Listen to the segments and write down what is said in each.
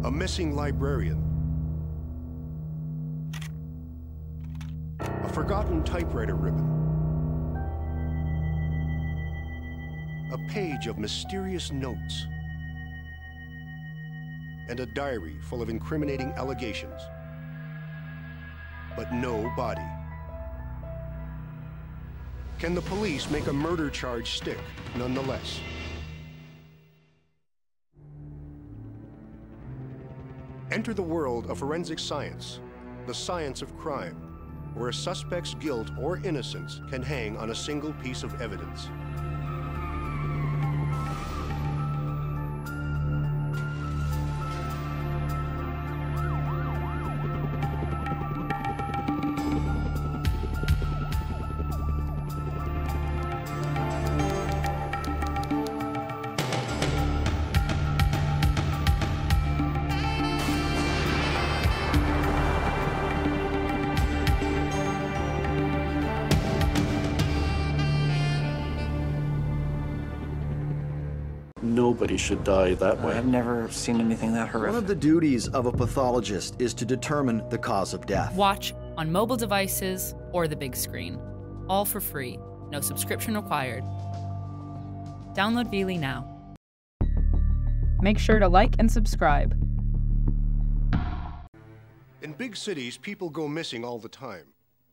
A missing librarian. A forgotten typewriter ribbon. A page of mysterious notes. And a diary full of incriminating allegations. But no body. Can the police make a murder charge stick nonetheless? Enter the world of forensic science, the science of crime, where a suspect's guilt or innocence can hang on a single piece of evidence. Nobody should die that way. I've never seen anything that horrific. One of the duties of a pathologist is to determine the cause of death. Watch on mobile devices or the big screen. All for free. No subscription required. Download Veely now. Make sure to like and subscribe. In big cities, people go missing all the time.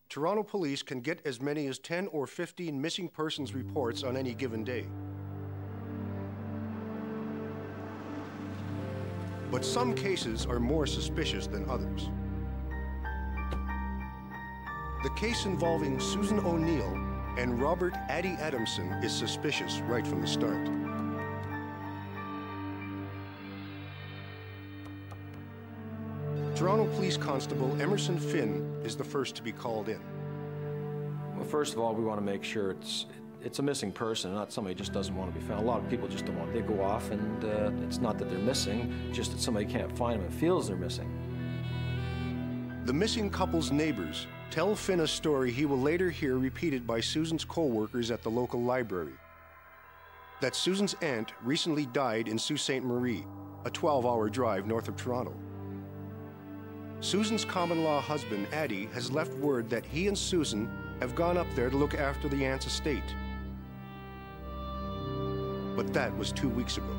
Toronto police can get as many as 10 or 15 missing persons reports on any given day. But some cases are more suspicious than others. The case involving Susan O'Neill and Robert Ade Adamson is suspicious right from the start. Toronto Police Constable Emerson Finn is the first to be called in. Well, first of all, we want to make sure it's a missing person, not somebody who just doesn't want to be found. A lot of people just don't want. They go off, and it's not that they're missing, just that somebody can't find them and feels they're missing. The missing couple's neighbors tell Finn a story he will later hear repeated by Susan's co-workers at the local library. That Susan's aunt recently died in Sault Ste. Marie, a 12-hour drive north of Toronto. Susan's common-law husband, Ade, has left word that he and Susan have gone up there to look after the aunt's estate. But that was 2 weeks ago.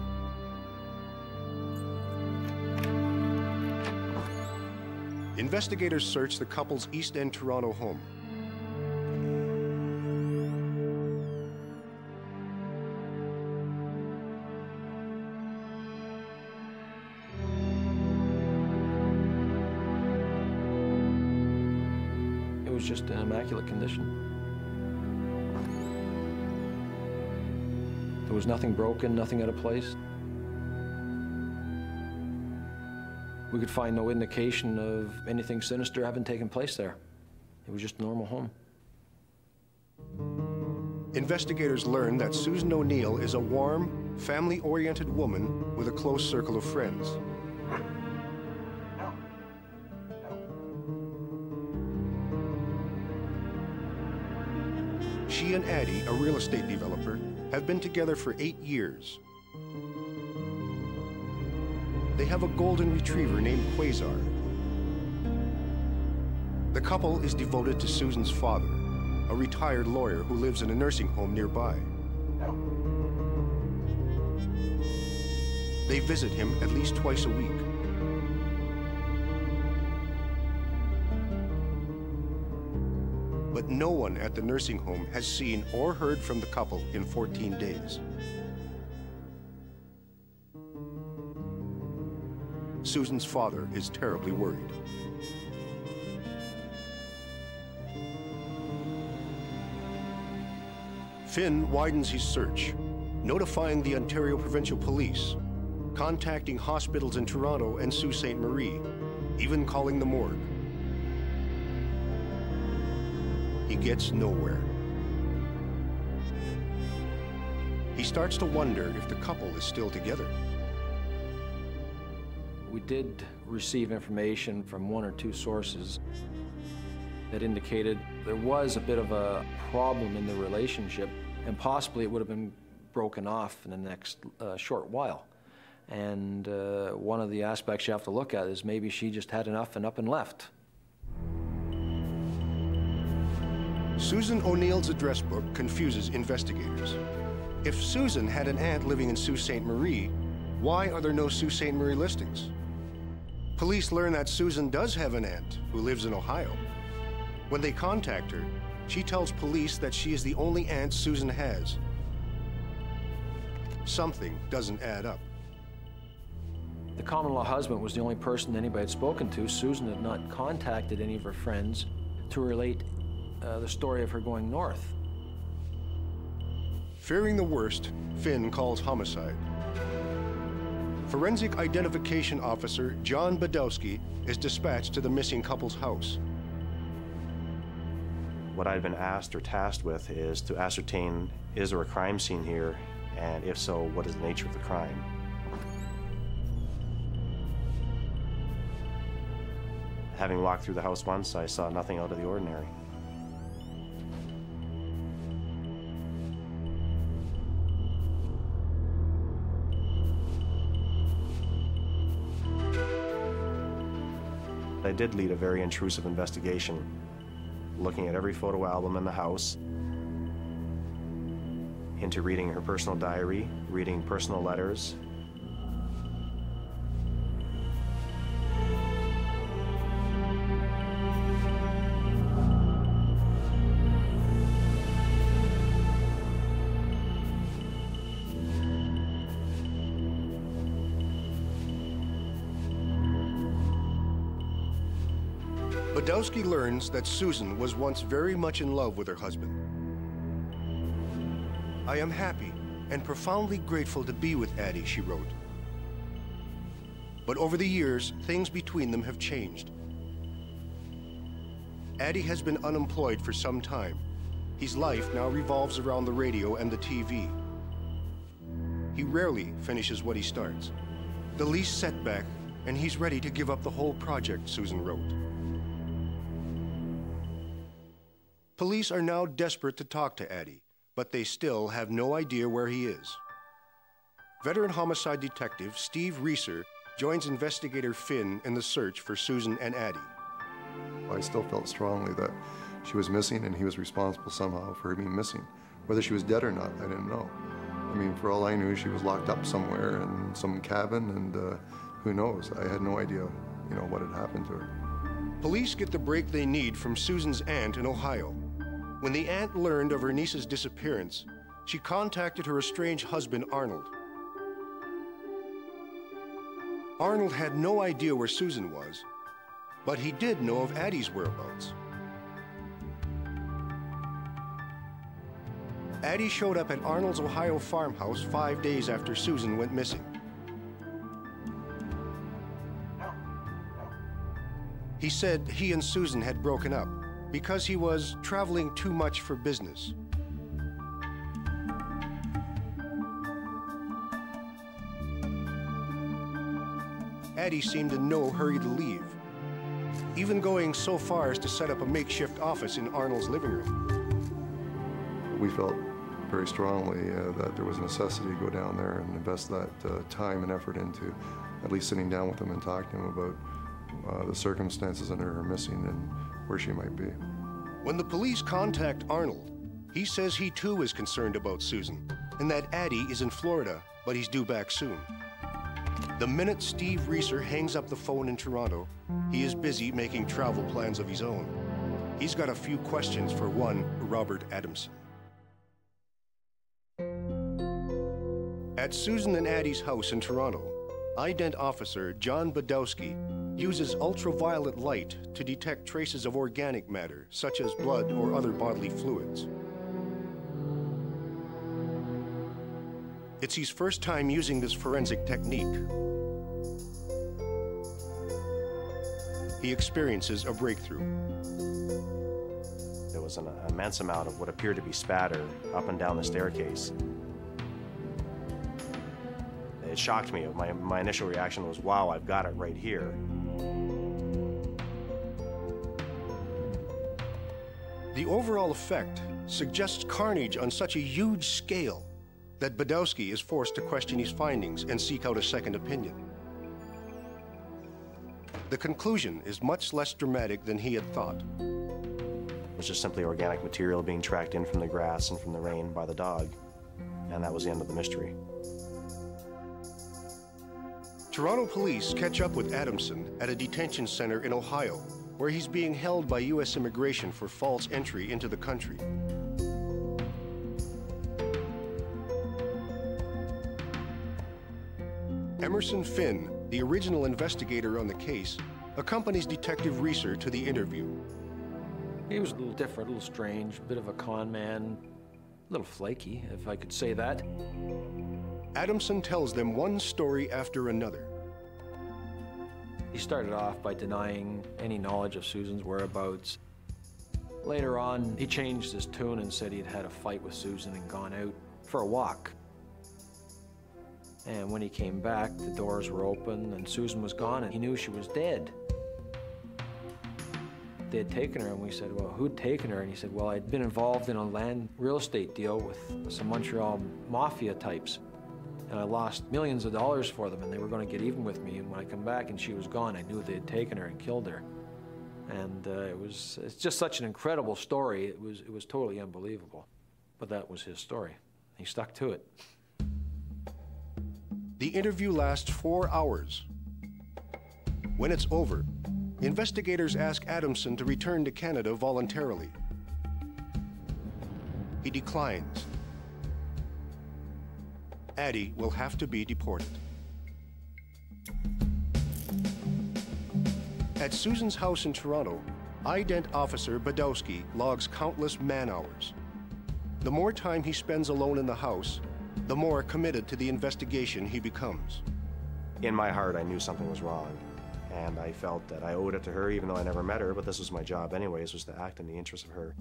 Investigators searched the couple's East End Toronto home. It was just in immaculate condition. There was nothing broken, nothing out of place. We could find no indication of anything sinister having taken place there. It was just a normal home. Investigators learned that Susan O'Neill is a warm, family-oriented woman with a close circle of friends. She and Ade, a real estate developer, have been together for 8 years. They have a golden retriever named Quasar. The couple is devoted to Susan's father, a retired lawyer who lives in a nursing home nearby. They visit him at least twice a week. But no one at the nursing home has seen or heard from the couple in 14 days. Susan's father is terribly worried. Finn widens his search, notifying the Ontario Provincial Police, contacting hospitals in Toronto and Sault Ste. Marie, even calling the morgue. He gets nowhere. He starts to wonder if the couple is still together. We did receive information from 1 or 2 sources that indicated there was a bit of a problem in the relationship, and possibly it would have been broken off in the next short while. And one of the aspects you have to look at is maybe she just had enough and up and left. Susan O'Neill's address book confuses investigators. If Susan had an aunt living in Sault Ste. Marie, why are there no Sault Ste. Marie listings? Police learn that Susan does have an aunt who lives in Ohio. When they contact her, she tells police that she is the only aunt Susan has. Something doesn't add up. The common-law husband was the only person anybody had spoken to. Susan had not contacted any of her friends to relate the story of her going north. Fearing the worst, Finn calls homicide. Forensic Identification Officer John Badowski is dispatched to the missing couple's house. What I've been asked or tasked with is to ascertain, is there a crime scene here, and if so, what is the nature of the crime? Having walked through the house once, I saw nothing out of the ordinary. I did lead a very intrusive investigation, looking at every photo album in the house, into reading her personal diary, reading personal letters. Badowski learns that Susan was once very much in love with her husband. "I am happy and profoundly grateful to be with Ade," she wrote. But over the years, things between them have changed. Ade has been unemployed for some time. His life now revolves around the radio and the TV. He rarely finishes what he starts. The least setback, and he's ready to give up the whole project, Susan wrote. Police are now desperate to talk to Ade, but they still have no idea where he is. Veteran homicide detective Steve Reeser joins investigator Finn in the search for Susan and Ade. I still felt strongly that she was missing and he was responsible somehow for her being missing. Whether she was dead or not, I didn't know. I mean, for all I knew, she was locked up somewhere in some cabin, and who knows? I had no idea, what had happened to her. Police get the break they need from Susan's aunt in Ohio. When the aunt learned of her niece's disappearance, she contacted her estranged husband, Arnold. Arnold had no idea where Susan was, but he did know of Ade's whereabouts. Ade showed up at Arnold's Ohio farmhouse 5 days after Susan went missing. He said he and Susan had broken up because he was traveling too much for business. Ade seemed in no hurry to leave, even going so far as to set up a makeshift office in Arnold's living room. We felt very strongly that there was a necessity to go down there and invest that time and effort into at least sitting down with him and talking to him about the circumstances under her missing and where she might be. When the police contact Arnold, he says he too is concerned about Susan and that Ade is in Florida, but he's due back soon. The minute Steve Reeser hangs up the phone in Toronto, he is busy making travel plans of his own. He's got a few questions for one Robert Adamson. At Susan and Ade's house in Toronto, ident officer John Badowski uses ultraviolet light to detect traces of organic matter, such as blood or other bodily fluids. It's his first time using this forensic technique. He experiences a breakthrough. There was an immense amount of what appeared to be spatter up and down the staircase. It shocked me. My initial reaction was, wow, I've got it right here. The overall effect suggests carnage on such a huge scale. that Badowski is forced to question his findings and seek out a second opinion. The conclusion is much less dramatic than he had thought. It was just simply organic material being tracked in from the grass and from the rain by the dog, and that was the end of the mystery. Toronto police catch up with Adamson at a detention center in Ohio, where he's being held by U.S. immigration for false entry into the country. Emerson Finn, the original investigator on the case, accompanies Detective Reeser to the interview. He was a little different, a little strange, a bit of a con man, a little flaky, if I could say that. Adamson tells them one story after another. He started off by denying any knowledge of Susan's whereabouts. Later on, he changed his tune and said he'd had a fight with Susan and gone out for a walk. And when he came back, the doors were open and Susan was gone and he knew she was dead. They had taken her and we said, well, who'd taken her? And he said, well, I'd been involved in a land real estate deal with some Montreal mafia types. And I lost millions of dollars for them and they were going to get even with me. And when I come back and she was gone, I knew they had taken her and killed her. And it's just such an incredible story. It was totally unbelievable. But that was his story. He stuck to it. The interview lasts 4 hours. When it's over, investigators ask Adamson to return to Canada voluntarily. He declines. Ade will have to be deported. At Susan's house in Toronto, ident officer Badowski logs countless man-hours. The more time he spends alone in the house, the more committed to the investigation he becomes. In my heart, I knew something was wrong, and I felt that I owed it to her, even though I never met her, but this was my job anyways, was to act in the interest of her.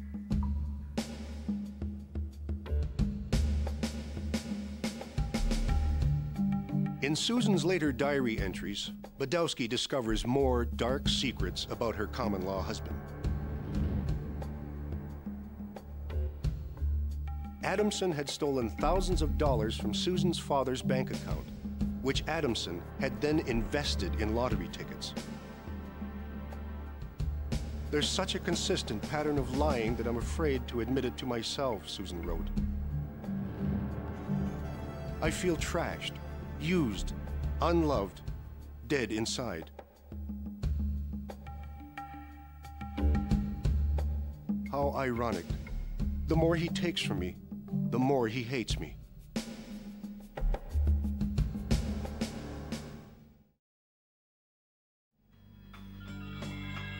In Susan's later diary entries, Badowski discovers more dark secrets about her common-law husband. Adamson had stolen thousands of dollars from Susan's father's bank account, which Adamson had then invested in lottery tickets. There's such a consistent pattern of lying that I'm afraid to admit it to myself, Susan wrote. I feel trashed, used, unloved, dead inside. How ironic. The more he takes from me, the more he hates me.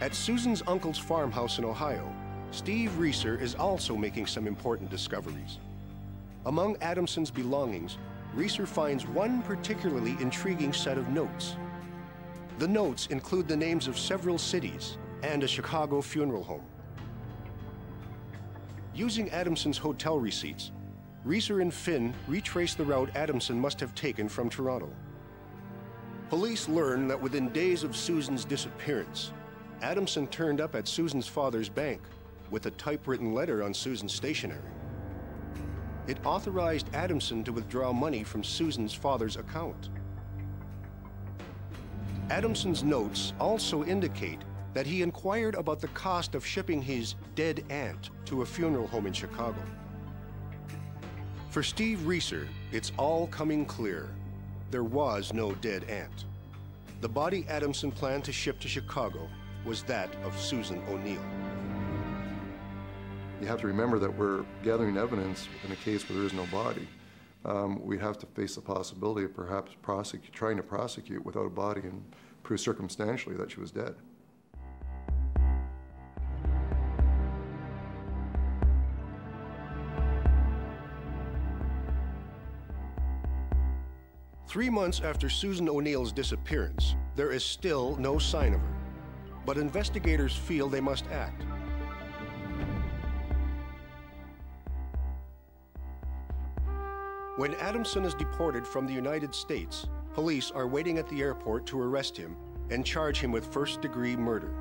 At Susan's uncle's farmhouse in Ohio, Steve Reeser is also making some important discoveries. Among Adamson's belongings, Reeser finds one particularly intriguing set of notes. The notes include the names of several cities and a Chicago funeral home. Using Adamson's hotel receipts, Reeser and Finn retrace the route Adamson must have taken from Toronto. Police learn that within days of Susan's disappearance, Adamson turned up at Susan's father's bank with a typewritten letter on Susan's stationery. It authorized Adamson to withdraw money from Susan's father's account. Adamson's notes also indicate that he inquired about the cost of shipping his dead aunt to a funeral home in Chicago. For Steve Reeser, it's all coming clear. There was no dead aunt. The body Adamson planned to ship to Chicago was that of Susan O'Neill. You have to remember that we're gathering evidence in a case where there is no body. We have to face the possibility of perhaps trying to prosecute without a body and prove circumstantially that she was dead. Three months after Susan O'Neill's disappearance, there is still no sign of her. But investigators feel they must act. When Adamson is deported from the United States, police are waiting at the airport to arrest him and charge him with first-degree murder.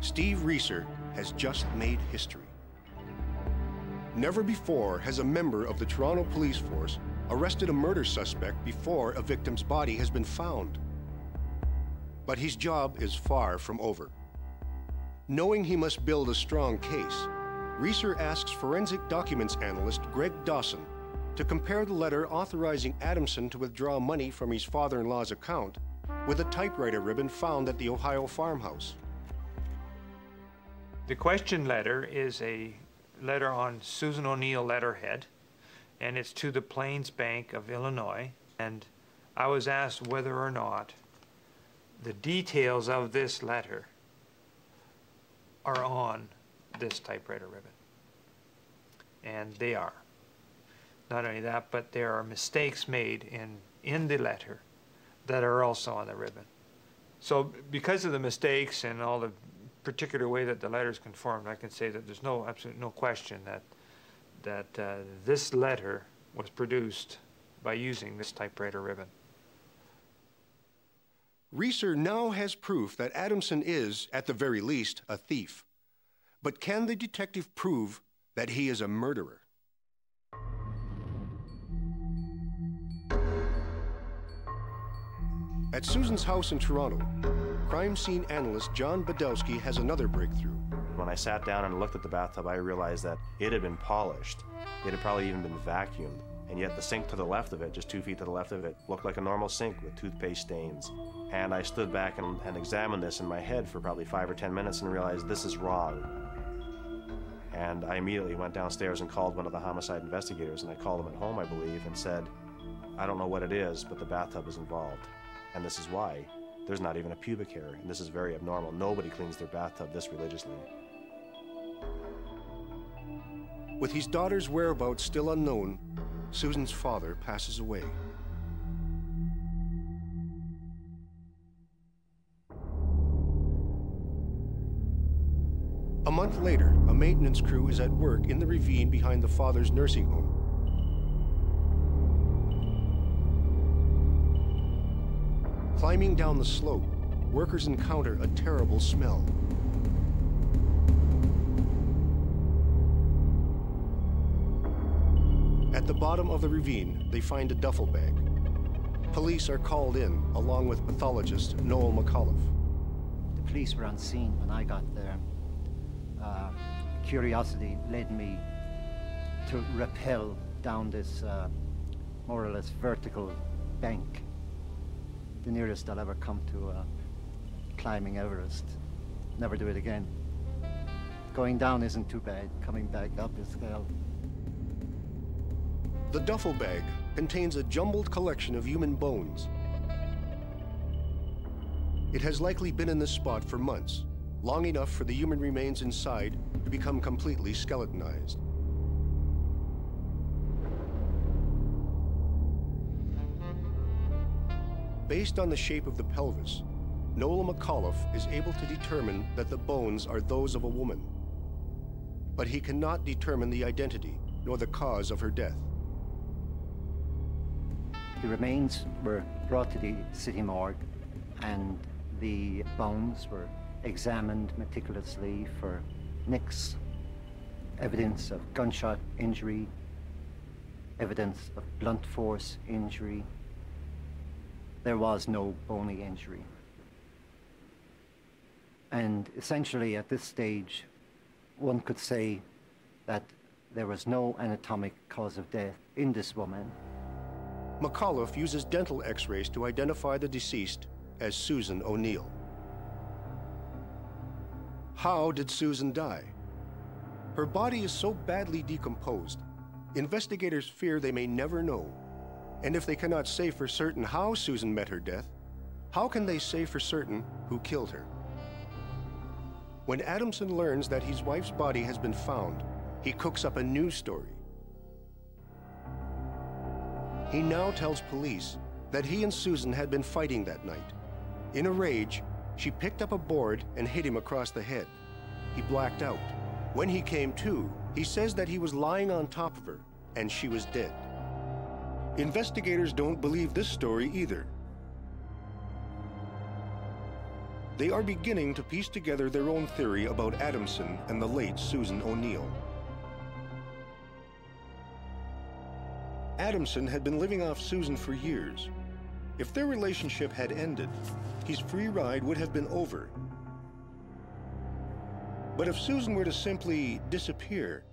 Steve Reeser has just made history. Never before has a member of the Toronto Police Force arrested a murder suspect before a victim's body has been found. But his job is far from over. Knowing he must build a strong case, Reeser asks forensic documents analyst Greg Dawson to compare the letter authorizing Adamson to withdraw money from his father-in-law's account with a typewriter ribbon found at the Ohio farmhouse. The question letter is a letter on Susan O'Neill letterhead, and it's to the Plains Bank of Illinois. And I was asked whether or not the details of this letter are on this typewriter ribbon. And they are. Not only that, but there are mistakes made in the letter that are also on the ribbon. So because of the mistakes and all the particular way that the letter is conformed, I can say that there's absolutely no question that this letter was produced by using this typewriter ribbon. Reeser now has proof that Adamson is, at the very least, a thief. But can the detective prove that he is a murderer? At Susan's house in Toronto, crime scene analyst John Badowski has another breakthrough. When I sat down and looked at the bathtub, I realized that it had been polished. It had probably even been vacuumed. And yet the sink to the left of it, just 2 feet to the left of it, looked like a normal sink with toothpaste stains. And I stood back and examined this in my head for probably 5 or 10 minutes and realized this is wrong. And I immediately went downstairs and called one of the homicide investigators, and I called him at home, I believe, and said, I don't know what it is, but the bathtub is involved. And this is why. There's not even a pubic hair, and this is very abnormal. Nobody cleans their bathtub this religiously. With his daughter's whereabouts still unknown, Susan's father passes away. A month later, a maintenance crew is at work in the ravine behind the father's nursing home. Climbing down the slope, workers encounter a terrible smell. At the bottom of the ravine, they find a duffel bag. Police are called in, along with pathologist Noel McAuliffe. The police were on scene when I got there. Curiosity led me to rappel down this more or less vertical bank, the nearest I'll ever come to climbing Everest. Never do it again. Going down isn't too bad. Coming back up is hell. The duffel bag contains a jumbled collection of human bones. It has likely been in this spot for months, long enough for the human remains inside to become completely skeletonized. Based on the shape of the pelvis, Noel McAuliffe is able to determine that the bones are those of a woman. But he cannot determine the identity nor the cause of her death. The remains were brought to the city morgue, and the bones were examined meticulously for nicks, evidence of gunshot injury, evidence of blunt force injury. There was no bony injury. And essentially at this stage, one could say that there was no anatomic cause of death in this woman. McAuliffe uses dental x-rays to identify the deceased as Susan O'Neill. How did Susan die? Her body is so badly decomposed, investigators fear they may never know. And if they cannot say for certain how Susan met her death, how can they say for certain who killed her? When Adamson learns that his wife's body has been found, he cooks up a new story. He now tells police that he and Susan had been fighting that night. In a rage, she picked up a board and hit him across the head. He blacked out. When he came to, he says that he was lying on top of her and she was dead. Investigators don't believe this story either. They are beginning to piece together their own theory about Adamson and the late Susan O'Neill. Adamson had been living off Susan for years. If their relationship had ended, his free ride would have been over. But if Susan were to simply disappear,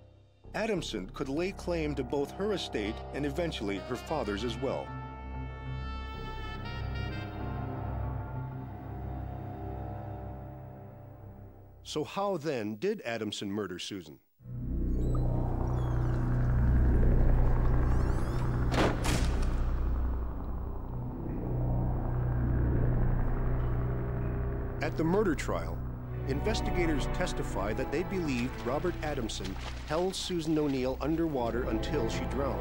Adamson could lay claim to both her estate and eventually her father's as well. So how then did Adamson murder Susan? At the murder trial, investigators testify that they believed Robert Adamson held Susan O'Neill underwater until she drowned.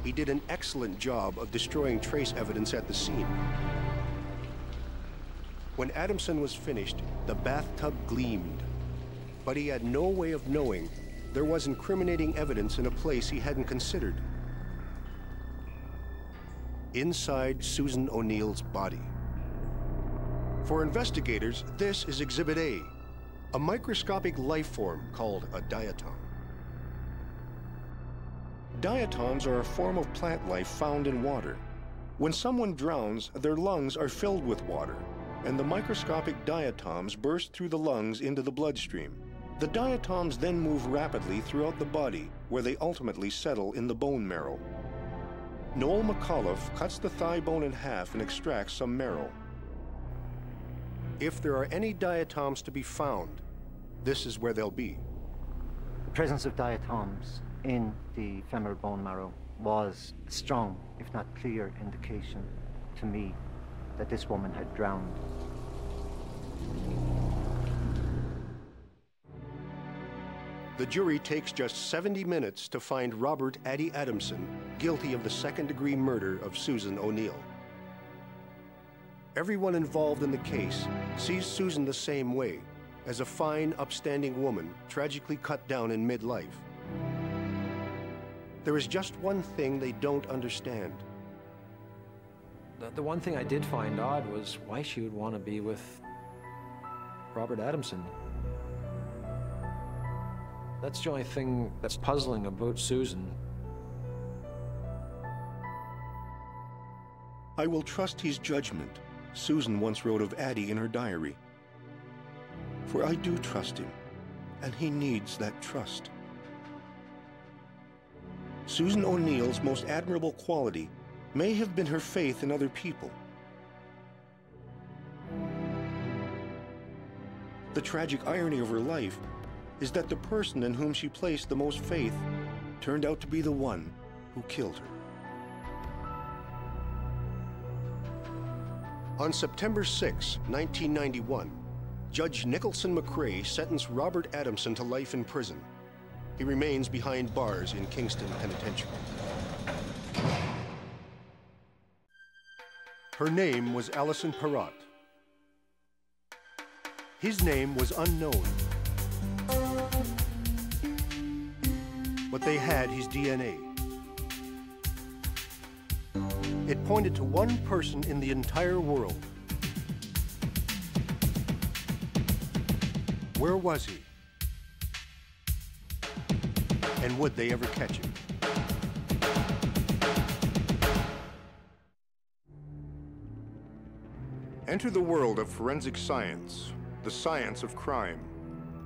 He did an excellent job of destroying trace evidence at the scene. When Adamson was finished, the bathtub gleamed, but he had no way of knowing there was incriminating evidence in a place he hadn't considered. Inside Susan O'Neill's body. For investigators, this is Exhibit A, a microscopic life form called a diatom. Diatoms are a form of plant life found in water. When someone drowns, their lungs are filled with water, and the microscopic diatoms burst through the lungs into the bloodstream. The diatoms then move rapidly throughout the body, where they ultimately settle in the bone marrow. Noel McAuliffe cuts the thigh bone in half and extracts some marrow. If there are any diatoms to be found, this is where they'll be. The presence of diatoms in the femoral bone marrow was a strong, if not clear, indication to me that this woman had drowned. The jury takes just 70 minutes to find Robert Ade Adamson guilty of the second-degree murder of Susan O'Neill. Everyone involved in the case sees Susan the same way, as a fine, upstanding woman tragically cut down in midlife. There is just one thing they don't understand. The one thing I did find odd was why she would want to be with Robert Adamson. That's the only thing that's puzzling about Susan. I will trust his judgment, Susan once wrote of Addie in her diary. For I do trust him, and he needs that trust. Susan O'Neill's most admirable quality may have been her faith in other people. The tragic irony of her life is that the person in whom she placed the most faith turned out to be the one who killed her. On September 6, 1991, Judge Nicholson McRae sentenced Robert Adamson to life in prison. He remains behind bars in Kingston Penitentiary. Her name was Alison Perrott. His name was unknown. But they had his DNA. It pointed to one person in the entire world. Where was he? And would they ever catch him? Enter the world of forensic science, the science of crime,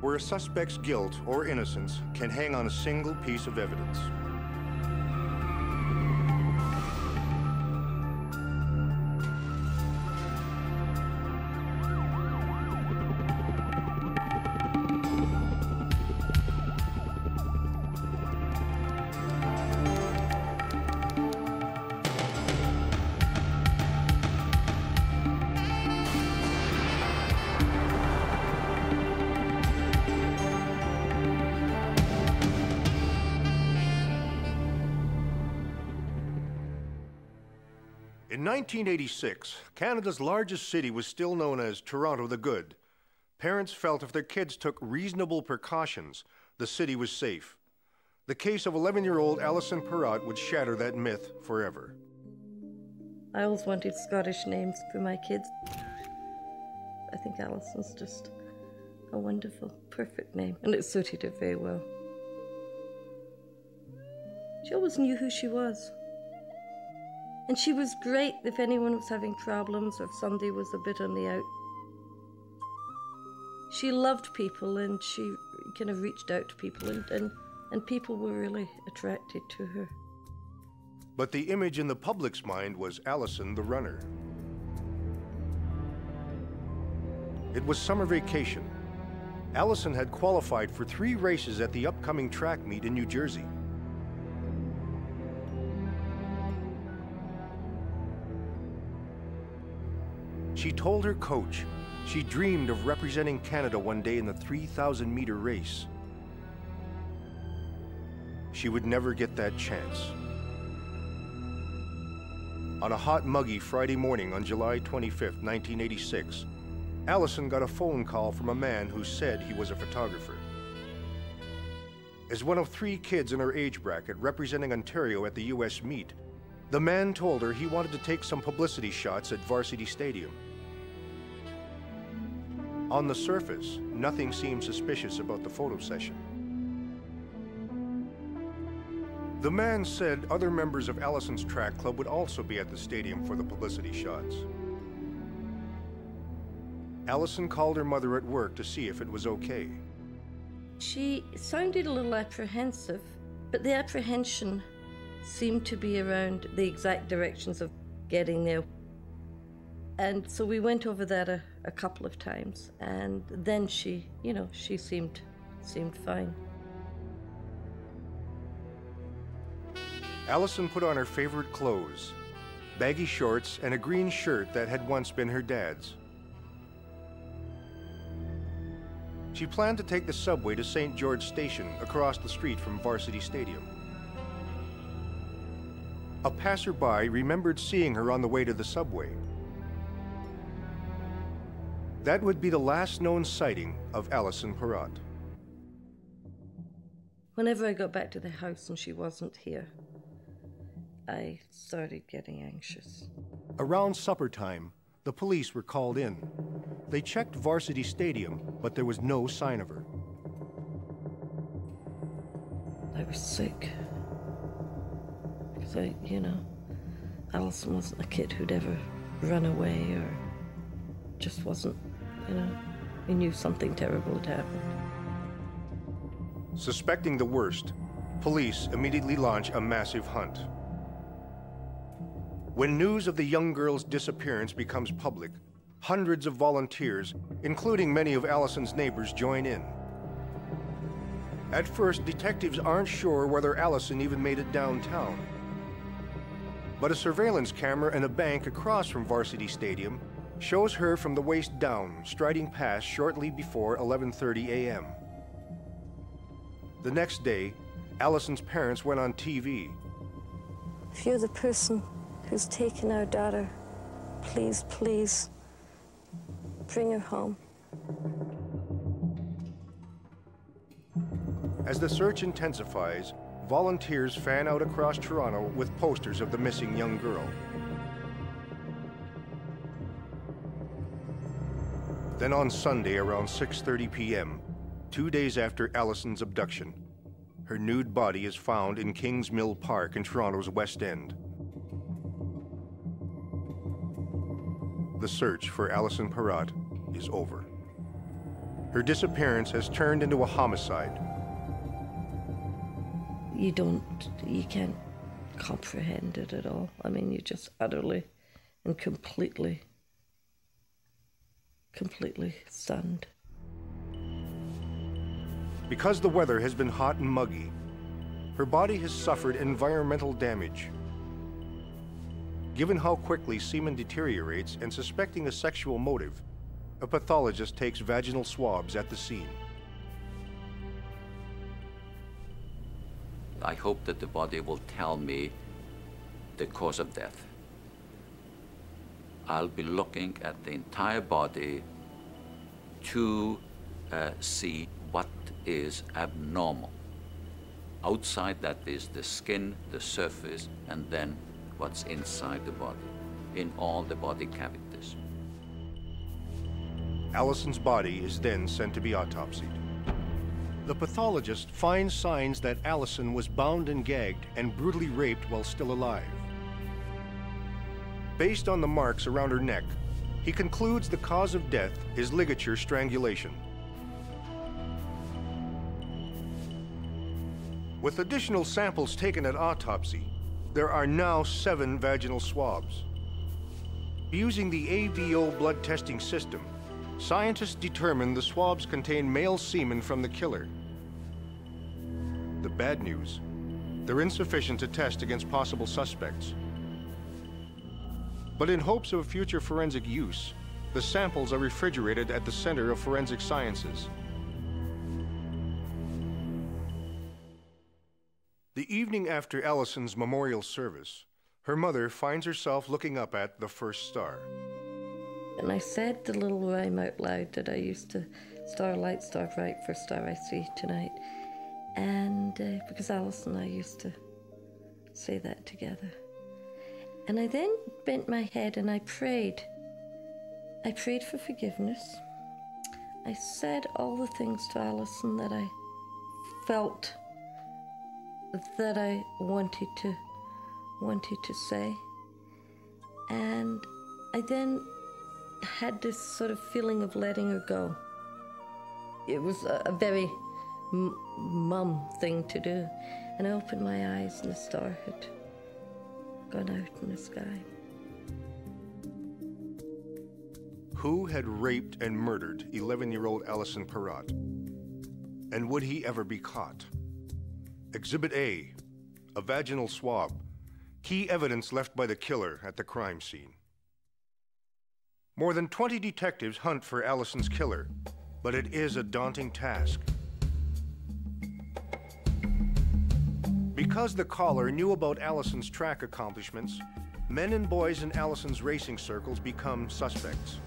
where a suspect's guilt or innocence can hang on a single piece of evidence. In 1986, Canada's largest city was still known as Toronto the Good. Parents felt if their kids took reasonable precautions, the city was safe. The case of 11-year-old Alison Perrott would shatter that myth forever. I always wanted Scottish names for my kids. I think Alison's just A wonderful, perfect name, and it suited her very well. She always knew who she was. And she was great if anyone was having problems or if somebody was a bit on the out. She loved people, and she kind of reached out to people, and people were really attracted to her. But the image in the public's mind was Allison the runner. It was summer vacation. Allison had qualified for 3 races at the upcoming track meet in New Jersey. She told her coach she dreamed of representing Canada one day in the 3,000-meter race. She would never get that chance. On a hot, muggy Friday morning on July 25, 1986, Allison got a phone call from a man who said he was a photographer. As one of 3 kids in her age bracket representing Ontario at the U.S. meet, the man told her he wanted to take some publicity shots at Varsity Stadium. On the surface, nothing seemed suspicious about the photo session. The man said other members of Allison's track club would also be at the stadium for the publicity shots. Allison called her mother at work to see if it was okay. She sounded a little apprehensive, but the apprehension seemed to be around the exact directions of getting there. And so we went over that a couple of times, and then she seemed fine. Allison put on her favorite clothes, baggy shorts and a green shirt that had once been her dad's. She planned to take the subway to St. George Station across the street from Varsity Stadium. A passerby remembered seeing her on the way to the subway. That would be the last known sighting of Allison Perrott. Whenever I got back to the house and she wasn't here, I started getting anxious. Around supper time, the police were called in. They checked Varsity Stadium, but there was no sign of her. I was sick. Because Allison wasn't a kid who'd ever run away or just wasn't, we knew something terrible had happened. Suspecting the worst, police immediately launch a massive hunt. When news of the young girl's disappearance becomes public, hundreds of volunteers, including many of Allison's neighbors, join in. At first, detectives aren't sure whether Allison even made it downtown. But a surveillance camera in a bank across from Varsity Stadium shows her from the waist down, striding past shortly before 11:30 a.m. The next day, Allison's parents went on TV. If you're the person who's taken our daughter, please, please, bring her home. As the search intensifies, volunteers fan out across Toronto with posters of the missing young girl. Then on Sunday around 6:30 p.m., 2 days after Allison's abduction, her nude body is found in Kings Mill Park in Toronto's West End. The search for Allison Perrott is over. Her disappearance has turned into a homicide. You can't comprehend it at all. I mean, you're just utterly and completely stunned. Because the weather has been hot and muggy, her body has suffered environmental damage. Given how quickly semen deteriorates and suspecting a sexual motive, a pathologist takes vaginal swabs at the scene. I hope that the body will tell me the cause of death. I'll be looking at the entire body to see what is abnormal. Outside that is the skin, the surface, and then what's inside the body, in all the body cavities. Allison's body is then sent to be autopsied. The pathologist finds signs that Allison was bound and gagged and brutally raped while still alive. Based on the marks around her neck, he concludes the cause of death is ligature strangulation. With additional samples taken at autopsy, there are now 7 vaginal swabs. Using the AVO blood testing system, scientists determined the swabs contain male semen from the killer. The bad news, they're insufficient to test against possible suspects. But in hopes of future forensic use, the samples are refrigerated at the Center of Forensic Sciences. The evening after Allison's memorial service, her mother finds herself looking up at the first star. And I said the little rhyme out loud that I used to, starlight, star bright, first star I see tonight. And because Alice and I used to say that together. And I then bent my head and I prayed. I prayed for forgiveness. I said all the things to Alison that I felt that I wanted to say. And I then had this sort of feeling of letting her go. It was a very mum thing to do. And I opened my eyes and the star had gone out in the sky. Who had raped and murdered 11-year-old Allison Perrott? And would he ever be caught? Exhibit A, a vaginal swab, key evidence left by the killer at the crime scene. More than 20 detectives hunt for Allison's killer, but it is a daunting task. Because the caller knew about Allison's track accomplishments, men and boys in Allison's racing circles become suspects.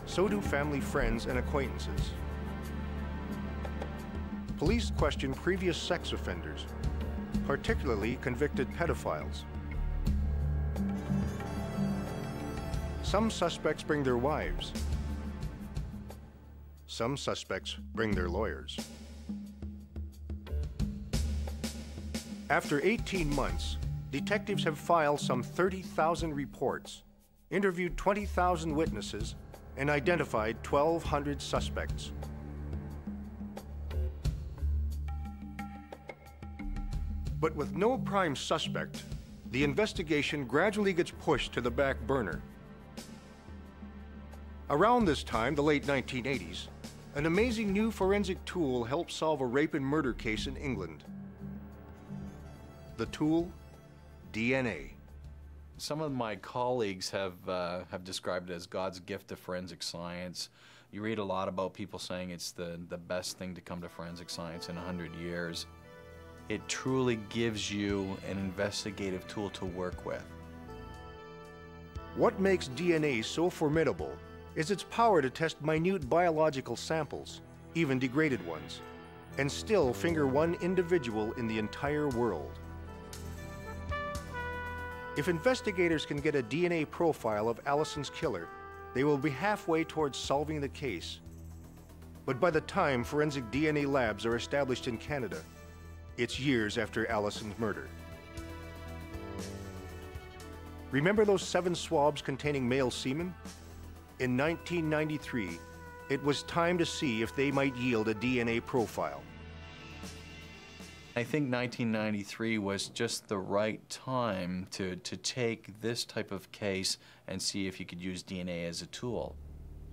So do family, friends, and acquaintances. Police question previous sex offenders, particularly convicted pedophiles. Some suspects bring their wives. Some suspects bring their lawyers. After 18 months, detectives have filed some 30,000 reports, interviewed 20,000 witnesses, and identified 1,200 suspects. But with no prime suspect, the investigation gradually gets pushed to the back burner. Around this time, the late 1980s, an amazing new forensic tool helped solve a rape and murder case in England. The tool, DNA. Some of my colleagues have described it as God's gift to forensic science. You read a lot about people saying it's the best thing to come to forensic science in 100 years. It truly gives you an investigative tool to work with. What makes DNA so formidable is its power to test minute biological samples, even degraded ones, and still finger one individual in the entire world. If investigators can get a DNA profile of Allison's killer, they will be halfway towards solving the case. But by the time forensic DNA labs are established in Canada, it's years after Allison's murder. Remember those 7 swabs containing male semen? In 1993, it was time to see if they might yield a DNA profile. I think 1993 was just the right time to take this type of case and see if you could use DNA as a tool.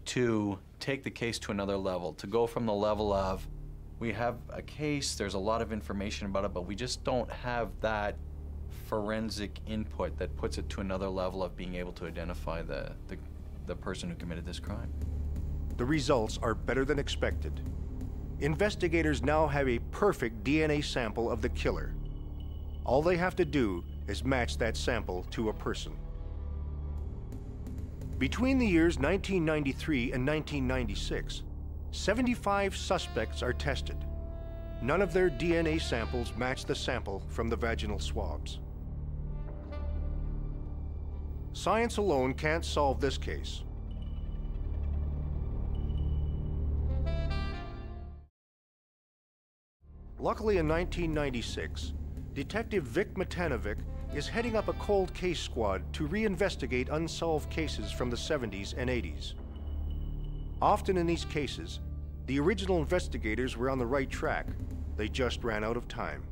To take the case to another level, to go from the level of, we have a case, there's a lot of information about it, but we just don't have that forensic input that puts it to another level of being able to identify the person who committed this crime. The results are better than expected. Investigators now have a perfect DNA sample of the killer. All they have to do is match that sample to a person. Between the years 1993 and 1996, 75 suspects are tested. none of their DNA samples matched the sample from the vaginal swabs. Science alone can't solve this case. Luckily, in 1996, Detective Vic Matanovic is heading up a cold case squad to reinvestigate unsolved cases from the 70s and 80s. Often in these cases, the original investigators were on the right track. They just ran out of time.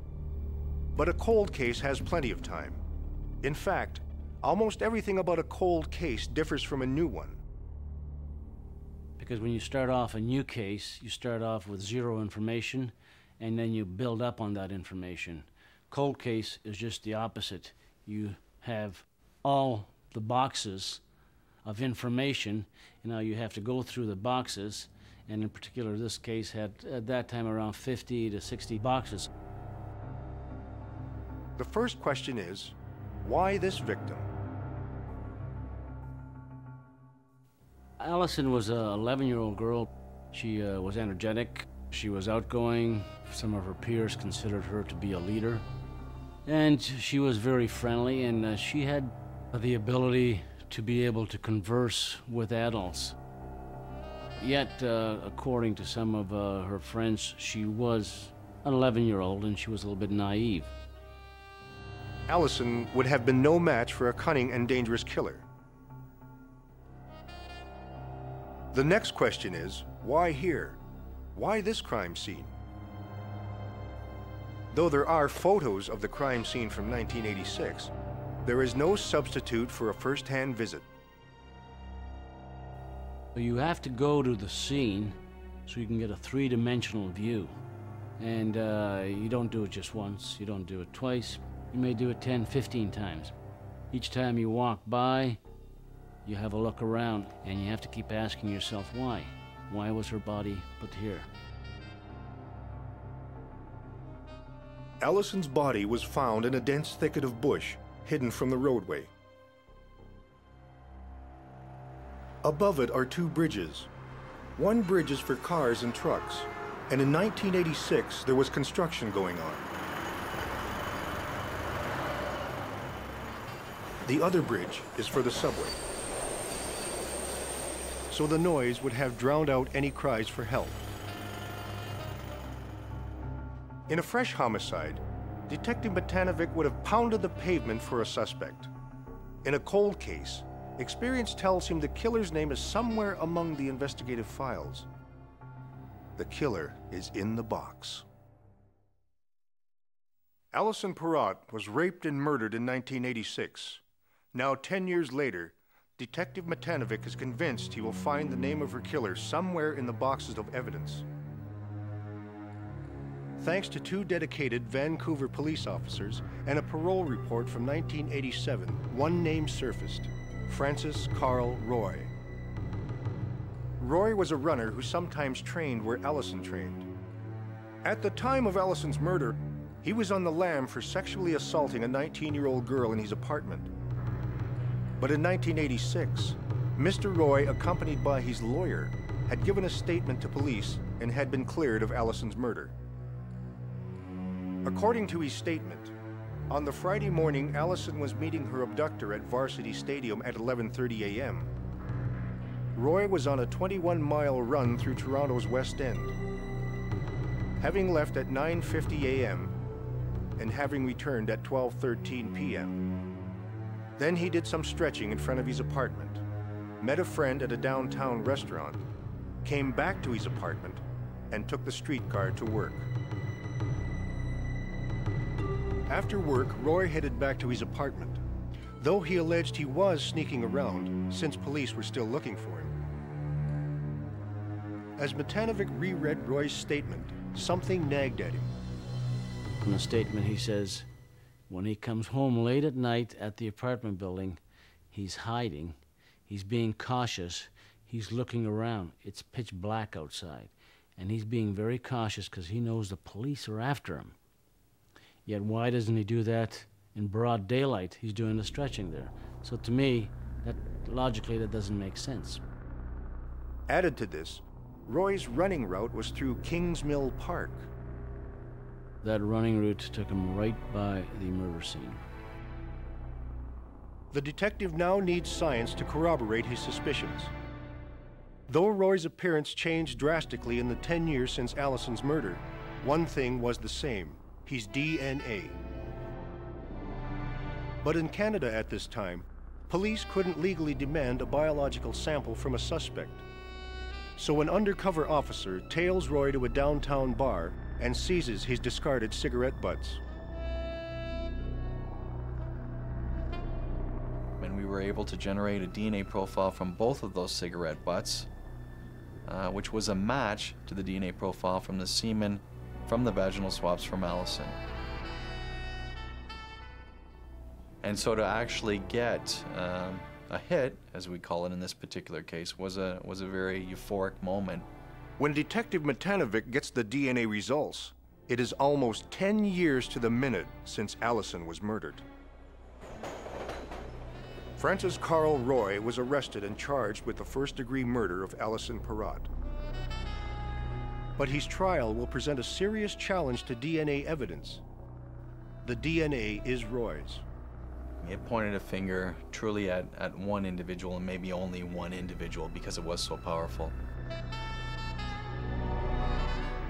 But a cold case has plenty of time. In fact, almost everything about a cold case differs from a new one. Because when you start off a new case, you start off with zero information, and then you build up on that information. Cold case is just the opposite. You have all the boxes of information, and now you have to go through the boxes, and in particular this case had at that time around 50 to 60 boxes. The first question is, why this victim? Allison was an 11-year-old girl. She was energetic. She was outgoing. Some of her peers considered her to be a leader. And she was very friendly, and she had the ability to be able to converse with adults. Yet, according to some of her friends, she was an 11-year-old and she was a little bit naive. Allison would have been no match for a cunning and dangerous killer. The next question is, why here? Why this crime scene? Though there are photos of the crime scene from 1986, there is no substitute for a first-hand visit. You have to go to the scene so you can get a three-dimensional view. And you don't do it just once, you don't do it twice, you may do it 10, 15 times. Each time you walk by, you have a look around, and you have to keep asking yourself why. Why was her body put here? Allison's body was found in a dense thicket of bush, hidden from the roadway. Above it are two bridges. One bridge is for cars and trucks, and in 1986 there was construction going on. The other bridge is for the subway. So the noise would have drowned out any cries for help. In a fresh homicide, Detective Matanovic would have pounded the pavement for a suspect. In a cold case, experience tells him the killer's name is somewhere among the investigative files. The killer is in the box. Allison Perrott was raped and murdered in 1986. Now, 10 years later, Detective Matanovic is convinced he will find the name of her killer somewhere in the boxes of evidence. Thanks to two dedicated Vancouver police officers and a parole report from 1987, one name surfaced: Francis Carl Roy. Roy was a runner who sometimes trained where Allison trained. At the time of Allison's murder, he was on the lam for sexually assaulting a 19-year-old girl in his apartment. But in 1986, Mr. Roy, accompanied by his lawyer, had given a statement to police and had been cleared of Allison's murder. According to his statement, on the Friday morning, Allison was meeting her abductor at Varsity Stadium at 11:30 a.m. Roy was on a 21-mile run through Toronto's West End. Having left at 9:50 a.m. and having returned at 12:13 p.m. Then he did some stretching in front of his apartment, met a friend at a downtown restaurant, came back to his apartment, and took the streetcar to work. After work, Roy headed back to his apartment, though he alleged he was sneaking around since police were still looking for him. As Matanovic reread Roy's statement, something nagged at him. In the statement he says, when he comes home late at night at the apartment building, he's hiding, he's being cautious, he's looking around. It's pitch black outside, and he's being very cautious because he knows the police are after him. Yet why doesn't he do that in broad daylight? He's doing the stretching there. So to me, logically, that doesn't make sense. Added to this, Roy's running route was through Kings Mill Park. That running route took him right by the murder scene. The detective now needs science to corroborate his suspicions. Though Roy's appearance changed drastically in the 10 years since Allison's murder, one thing was the same: his DNA. But in Canada at this time, police couldn't legally demand a biological sample from a suspect. So an undercover officer tails Roy to a downtown bar and seizes his discarded cigarette butts. And we were able to generate a DNA profile from both of those cigarette butts, which was a match to the DNA profile from the semen from the vaginal swabs from Allison. And so to actually get a hit, as we call it in this particular case, was a very euphoric moment. When Detective Matanovic gets the DNA results, it is almost 10 years to the minute since Allison was murdered. Francis Carl Roy was arrested and charged with the first-degree murder of Allison Perrott. But his trial will present a serious challenge to DNA evidence. The DNA is Roy's. It pointed a finger truly at one individual, and maybe only one individual, because it was so powerful.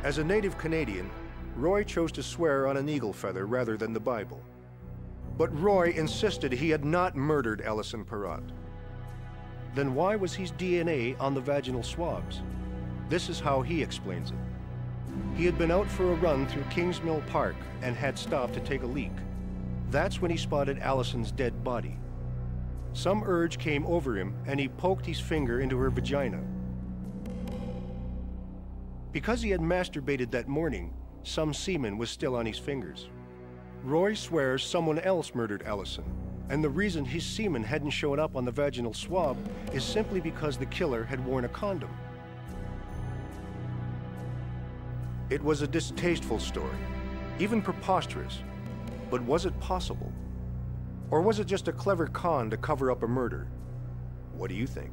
As a native Canadian, Roy chose to swear on an eagle feather rather than the Bible. But Roy insisted he had not murdered Allison Perrott. Then why was his DNA on the vaginal swabs? This is how he explains it. He had been out for a run through Kingsmill Park and had stopped to take a leak. That's when he spotted Allison's dead body. Some urge came over him and he poked his finger into her vagina. Because he had masturbated that morning, some semen was still on his fingers. Roy swears someone else murdered Allison, and the reason his semen hadn't shown up on the vaginal swab is simply because the killer had worn a condom. It was a distasteful story, even preposterous, but was it possible? Or was it just a clever con to cover up a murder? What do you think?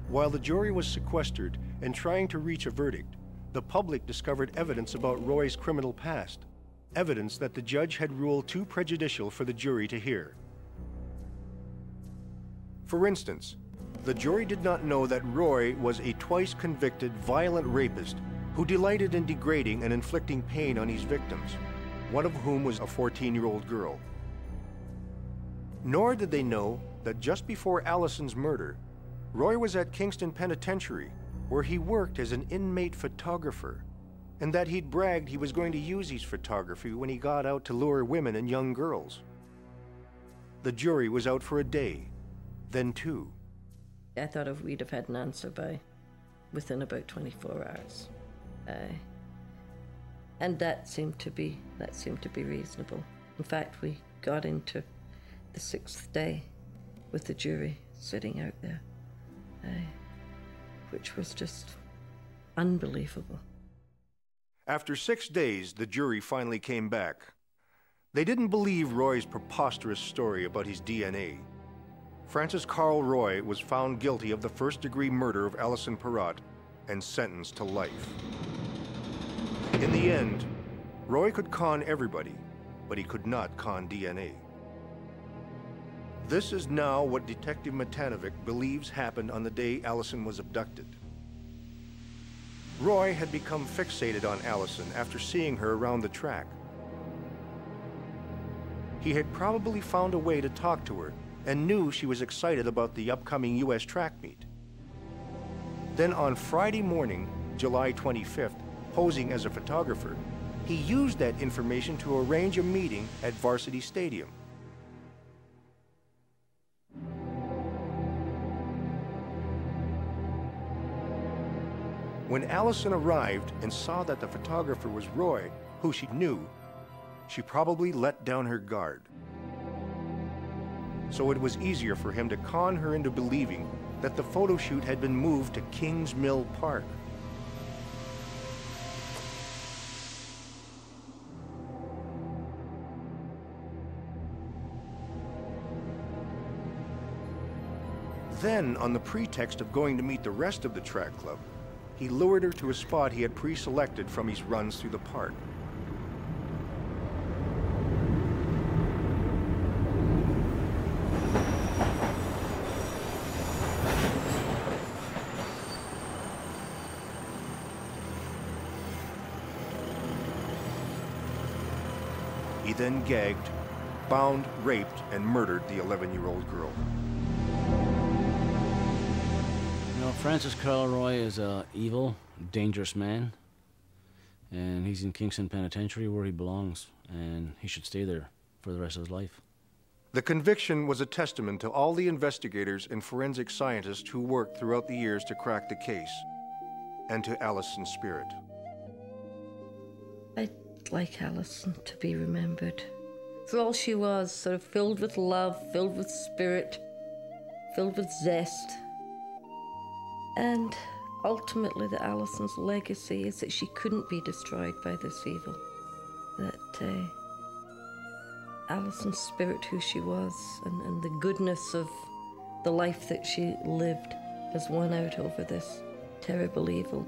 While the jury was sequestered and trying to reach a verdict, the public discovered evidence about Roy's criminal past, evidence that the judge had ruled too prejudicial for the jury to hear. For instance, the jury did not know that Roy was a twice-convicted violent rapist who delighted in degrading and inflicting pain on his victims, one of whom was a 14-year-old girl. Nor did they know that just before Allison's murder, Roy was at Kingston Penitentiary, where he worked as an inmate photographer, and that he'd bragged he was going to use his photography when he got out to lure women and young girls. The jury was out for a day, then two. I thought we'd have had an answer within about 24 hours. And that seemed to be reasonable. In fact, we got into the 6th day with the jury sitting out there, which was just unbelievable. After 6 days, the jury finally came back. They didn't believe Roy's preposterous story about his DNA. Francis Carl Roy was found guilty of the first-degree murder of Allison Perrott and sentenced to life. In the end, Roy could con everybody, but he could not con DNA. This is now what Detective Matanovic believes happened on the day Allison was abducted. Roy had become fixated on Allison after seeing her around the track. He had probably found a way to talk to her and knew she was excited about the upcoming U.S. track meet. Then on Friday morning, July 25th, posing as a photographer, he used that information to arrange a meeting at Varsity Stadium. When Allison arrived and saw that the photographer was Roy, who she knew, she probably let down her guard. So it was easier for him to con her into believing that the photo shoot had been moved to Kingsmill Park. Then, on the pretext of going to meet the rest of the track club, he lured her to a spot he had pre-selected from his runs through the park. He then gagged, bound, raped, and murdered the 11-year-old girl. You know, Francis Carleroy is an evil, dangerous man, and he's in Kingston Penitentiary where he belongs, and he should stay there for the rest of his life. The conviction was a testament to all the investigators and forensic scientists who worked throughout the years to crack the case, and to Alison's spirit. I'd like Alison to be remembered for all she was, sort of filled with love, filled with spirit, filled with zest. And ultimately, that Alison's legacy is that she couldn't be destroyed by this evil. That Alison's spirit, who she was, and the goodness of the life that she lived has won out over this terrible evil.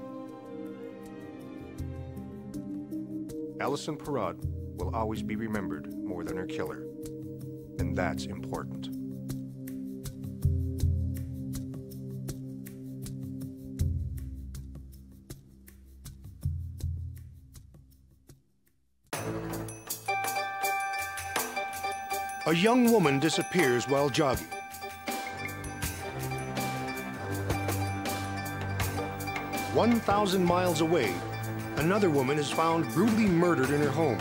Alison Perrott will always be remembered more than her killer, and that's important. A young woman disappears while jogging. "1,000 miles away, another woman is found brutally murdered in her home.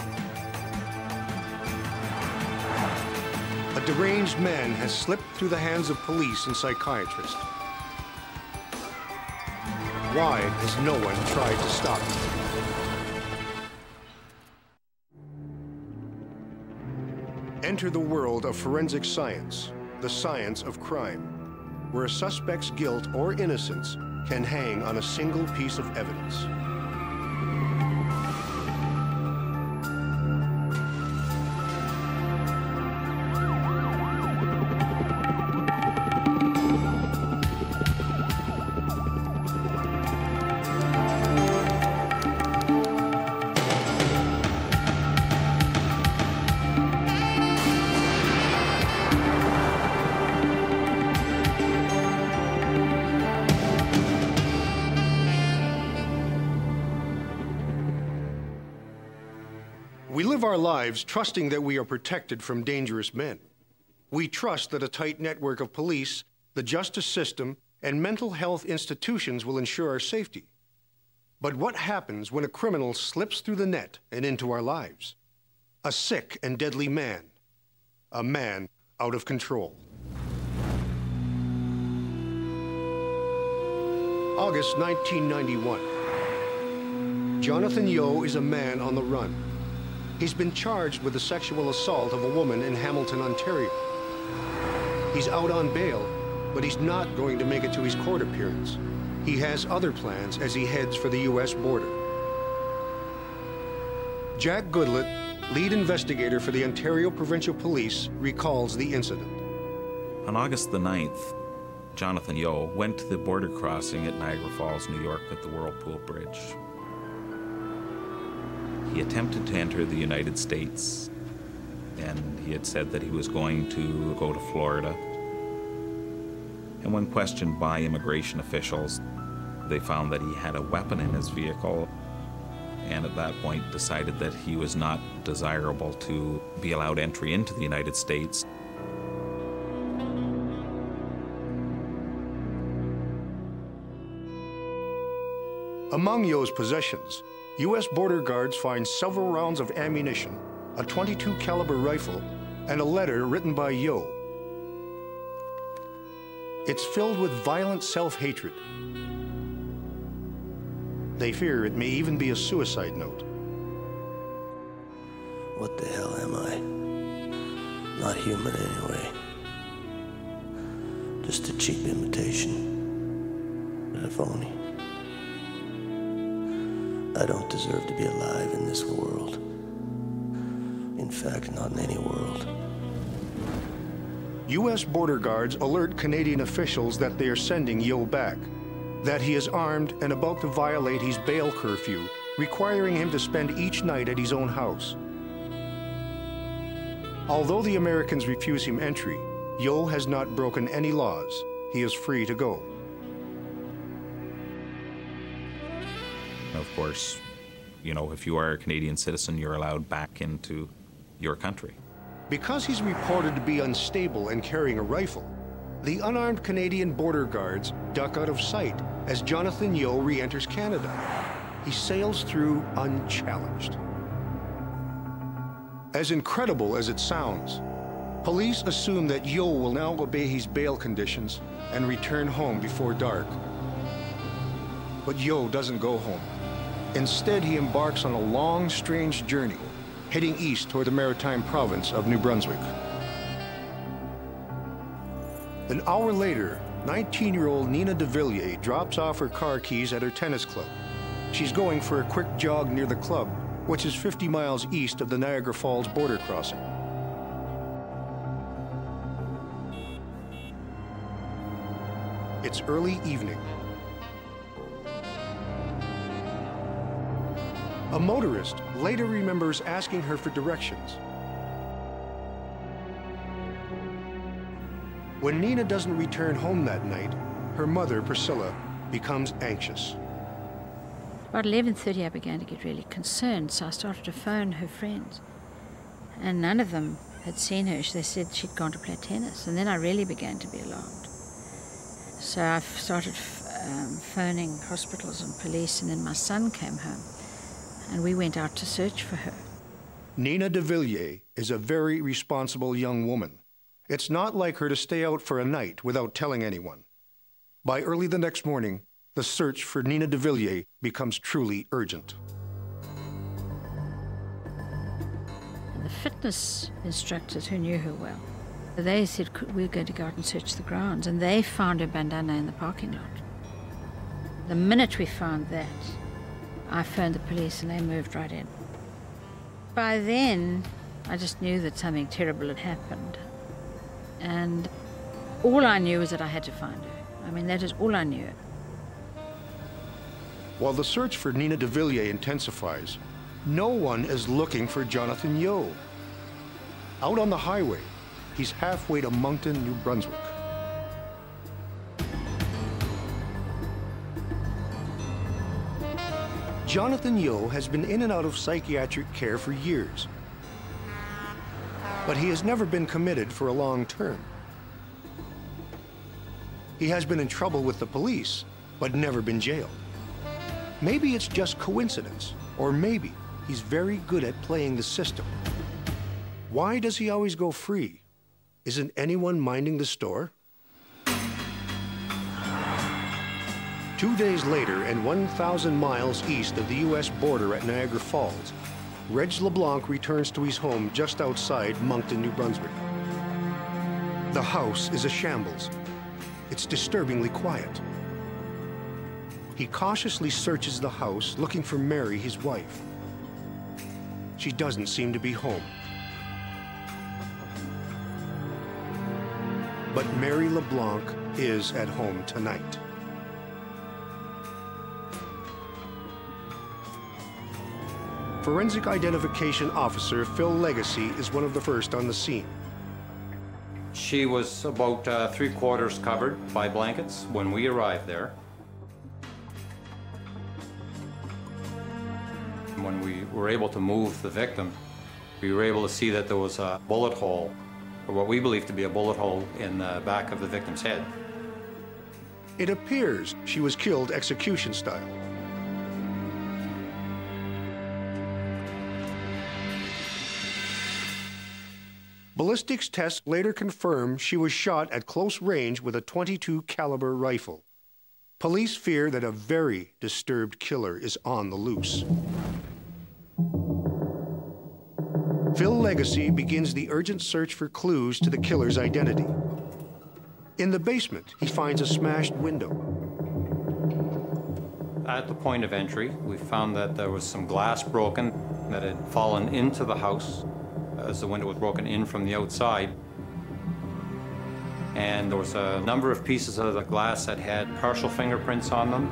A deranged man has slipped through the hands of police and psychiatrists. Why has no one tried to stop it?" Enter the world of forensic science, the science of crime, where a suspect's guilt or innocence can hang on a single piece of evidence. We live our lives trusting that we are protected from dangerous men. We trust that a tight network of police, the justice system, and mental health institutions will ensure our safety. But what happens when a criminal slips through the net and into our lives? A sick and deadly man. A man out of control. August 1991. Jonathan Yeo is a man on the run. He's been charged with the sexual assault of a woman in Hamilton, Ontario. He's out on bail, but he's not going to make it to his court appearance. He has other plans as he heads for the U.S. border. Jack Goodlett, lead investigator for the Ontario Provincial Police, recalls the incident. On August the 9th, Jonathan Yeo went to the border crossing at Niagara Falls, New York at the Whirlpool Bridge. He attempted to enter the United States, and he had said that he was going to go to Florida. And when questioned by immigration officials, they found that he had a weapon in his vehicle, and at that point decided that he was not desirable to be allowed entry into the United States. Among Yeo's possessions, U.S. border guards find several rounds of ammunition, a .22 caliber rifle, and a letter written by Yeo. It's filled with violent self-hatred. They fear it may even be a suicide note. What the hell am I? Not human anyway. Just a cheap imitation, and a phony. I don't deserve to be alive in this world. In fact, not in any world. U.S. border guards alert Canadian officials that they are sending Yeo back, that he is armed and about to violate his bail curfew, requiring him to spend each night at his own house. Although the Americans refuse him entry, Yeo has not broken any laws. He is free to go. Of course, you know, if you are a Canadian citizen, you're allowed back into your country. Because he's reported to be unstable and carrying a rifle, the unarmed Canadian border guards duck out of sight as Jonathan Yeo re-enters Canada. He sails through unchallenged. As incredible as it sounds, police assume that Yeo will now obey his bail conditions and return home before dark. But Yeo doesn't go home. Instead, he embarks on a long, strange journey, heading east toward the maritime province of New Brunswick. An hour later, 19-year-old Nina de Villiers drops off her car keys at her tennis club. She's going for a quick jog near the club, which is 50 miles east of the Niagara Falls border crossing. It's early evening. A motorist later remembers asking her for directions. When Nina doesn't return home that night, her mother, Priscilla, becomes anxious. About 11:30, I began to get really concerned, so I started to phone her friends. And none of them had seen her. They said she'd gone to play tennis. And then I really began to be alarmed. So I started phoning hospitals and police, and then my son came home. And we went out to search for her. Nina de Villiers is a very responsible young woman. It's not like her to stay out for a night without telling anyone. By early the next morning, the search for Nina de Villiers becomes truly urgent. And the fitness instructors who knew her well, they said, we're going to go out and search the grounds, and they found her bandana in the parking lot. The minute we found that, I phoned the police and they moved right in. By then, I just knew that something terrible had happened. And all I knew was that I had to find her. I mean, that is all I knew. While the search for Nina de Villiers intensifies, no one is looking for Jonathan Yeo. Out on the highway, he's halfway to Moncton, New Brunswick. Jonathan Yeo has been in and out of psychiatric care for years, but he has never been committed for a long term. He has been in trouble with the police, but never been jailed. Maybe it's just coincidence, or maybe he's very good at playing the system. Why does he always go free? Isn't anyone minding the store? 2 days later, and 1,000 miles east of the U.S. border at Niagara Falls, Reg LeBlanc returns to his home just outside Moncton, New Brunswick. The house is a shambles. It's disturbingly quiet. He cautiously searches the house, looking for Mary, his wife. She doesn't seem to be home. But Mary LeBlanc is at home tonight. Forensic Identification Officer Phil Legacy is one of the first on the scene. She was about 3/4 covered by blankets when we arrived there. When we were able to move the victim, we were able to see that there was a bullet hole, or what we believe to be a bullet hole, in the back of the victim's head. It appears she was killed execution style. Ballistics tests later confirm she was shot at close range with a .22 caliber rifle. Police fear that a very disturbed killer is on the loose. Phil Legacy begins the urgent search for clues to the killer's identity. In the basement, he finds a smashed window. At the point of entry, we found that there was some glass broken that had fallen into the house as the window was broken in from the outside. And there was a number of pieces of the glass that had partial fingerprints on them.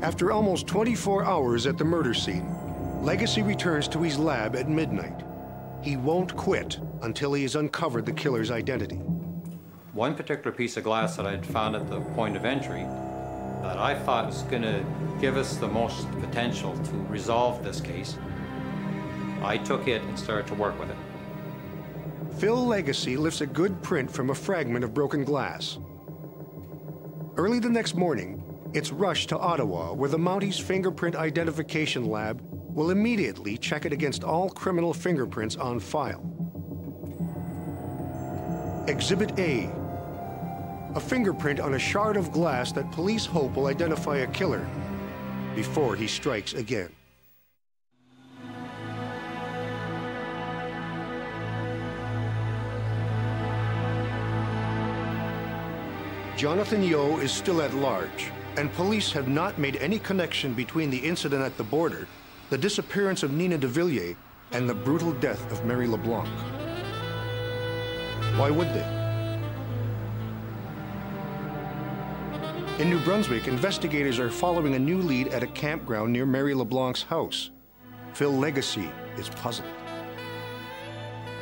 After almost 24 hours at the murder scene, Legacy returns to his lab at midnight. He won't quit until he has uncovered the killer's identity. One particular piece of glass that I had found at the point of entry that I thought was going to give us the most potential to resolve this case I took it and started to work with it. Phil Legacy lifts a good print from a fragment of broken glass. Early the next morning, it's rushed to Ottawa, where the Mounties Fingerprint Identification Lab will immediately check it against all criminal fingerprints on file. Exhibit A, a fingerprint on a shard of glass that police hope will identify a killer before he strikes again. Jonathan Yeo is still at large, and police have not made any connection between the incident at the border, the disappearance of Nina de Villiers, and the brutal death of Mary LeBlanc. Why would they? In New Brunswick, investigators are following a new lead at a campground near Mary LeBlanc's house. Phil Legacy is puzzled.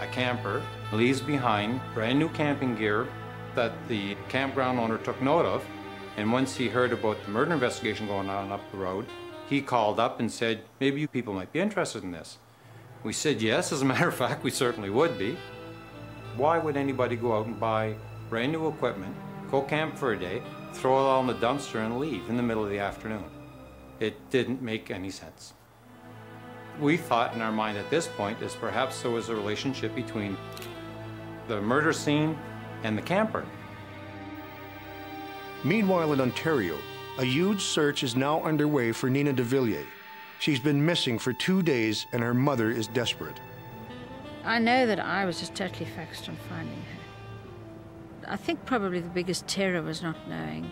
A camper leaves behind brand new camping gear that the campground owner took note of, and once he heard about the murder investigation going on up the road, he called up and said, maybe you people might be interested in this. We said yes, as a matter of fact, we certainly would be. Why would anybody go out and buy brand new equipment, go camp for a day, throw it all in the dumpster and leave in the middle of the afternoon? It didn't make any sense. We thought in our mind at this point is perhaps there was a relationship between the murder scene and the camper. Meanwhile in Ontario, a huge search is now underway for Nina de Villiers. She's been missing for 2 days and her mother is desperate. I know that I was just totally focused on finding her. I think probably the biggest terror was not knowing,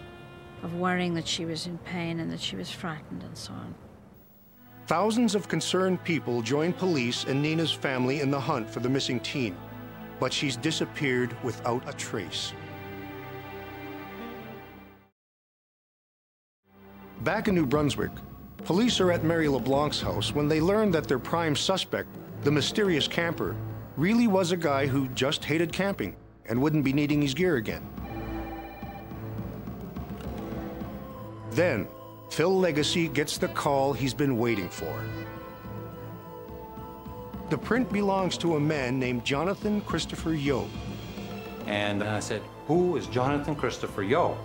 of worrying that she was in pain and that she was frightened and so on. Thousands of concerned people join police and Nina's family in the hunt for the missing teen, but she's disappeared without a trace. Back in New Brunswick, police are at Mary LeBlanc's house when they learn that their prime suspect, the mysterious camper, really was a guy who just hated camping and wouldn't be needing his gear again. Then, Phil Legacy gets the call he's been waiting for. The print belongs to a man named Jonathan Christopher Yeo. And I said, who is Jonathan Christopher Yeo?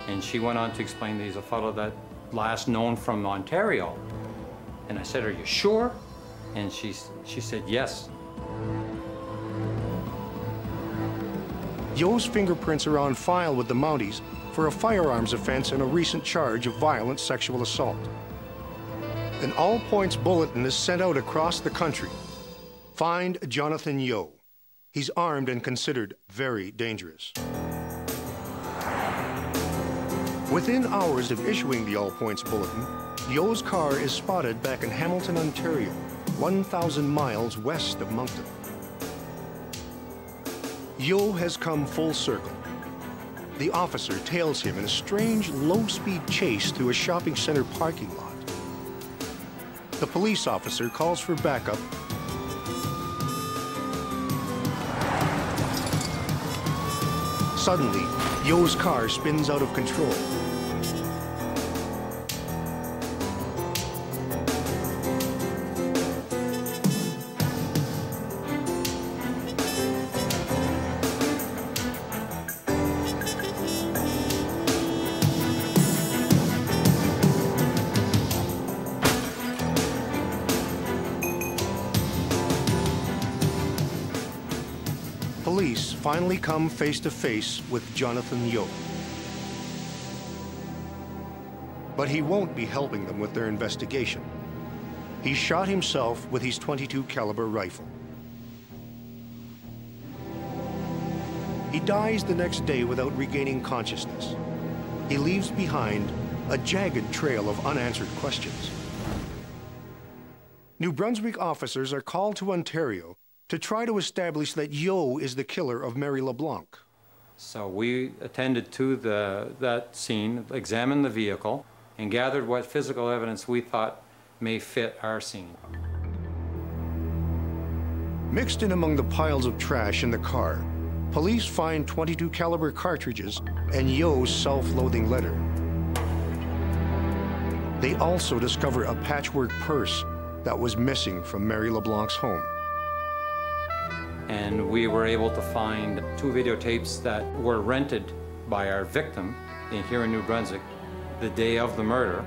And she went on to explain that he's a fellow that last known from Ontario. And I said, are you sure? And she said, yes. Yeo's fingerprints are on file with the Mounties for a firearms offense and a recent charge of violent sexual assault. An all-points bulletin is sent out across the country. Find Jonathan Yeo. He's armed and considered very dangerous. Within hours of issuing the all-points bulletin, Yeo's car is spotted back in Hamilton, Ontario, 1,000 miles west of Moncton. Yeo has come full circle. The officer tails him in a strange, low-speed chase through a shopping center parking lot. The police officer calls for backup. Suddenly, Yeo's car spins out of control. Police finally come face to face with Jonathan Yeo. But he won't be helping them with their investigation. He shot himself with his .22 caliber rifle. He dies the next day without regaining consciousness. He leaves behind a jagged trail of unanswered questions. New Brunswick officers are called to Ontario to try to establish that Yeo is the killer of Mary LeBlanc. So we attended to that scene, examined the vehicle, and gathered what physical evidence we thought may fit our scene. Mixed in among the piles of trash in the car, police find .22 caliber cartridges and Yeo's self-loathing letter. They also discover a patchwork purse that was missing from Mary LeBlanc's home. And we were able to find 2 videotapes that were rented by our victim here in New Brunswick the day of the murder.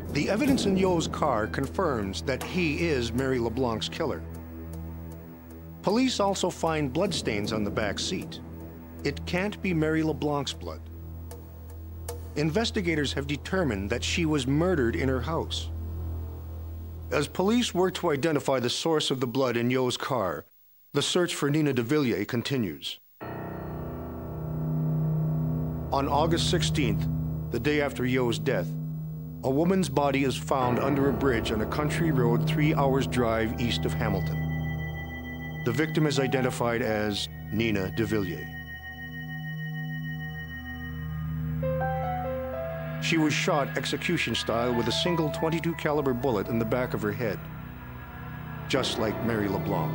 The evidence in Yo's car confirms that he is Mary LeBlanc's killer. Police also find bloodstains on the back seat. It can't be Mary LeBlanc's blood. Investigators have determined that she was murdered in her house. As police work to identify the source of the blood in Yo's car, the search for Nina de Villiers continues. On August 16th, the day after Yo's death, a woman's body is found under a bridge on a country road 3 hours' drive east of Hamilton. The victim is identified as Nina de Villiers. She was shot execution style with a single .22 caliber bullet in the back of her head, just like Mary LeBlanc.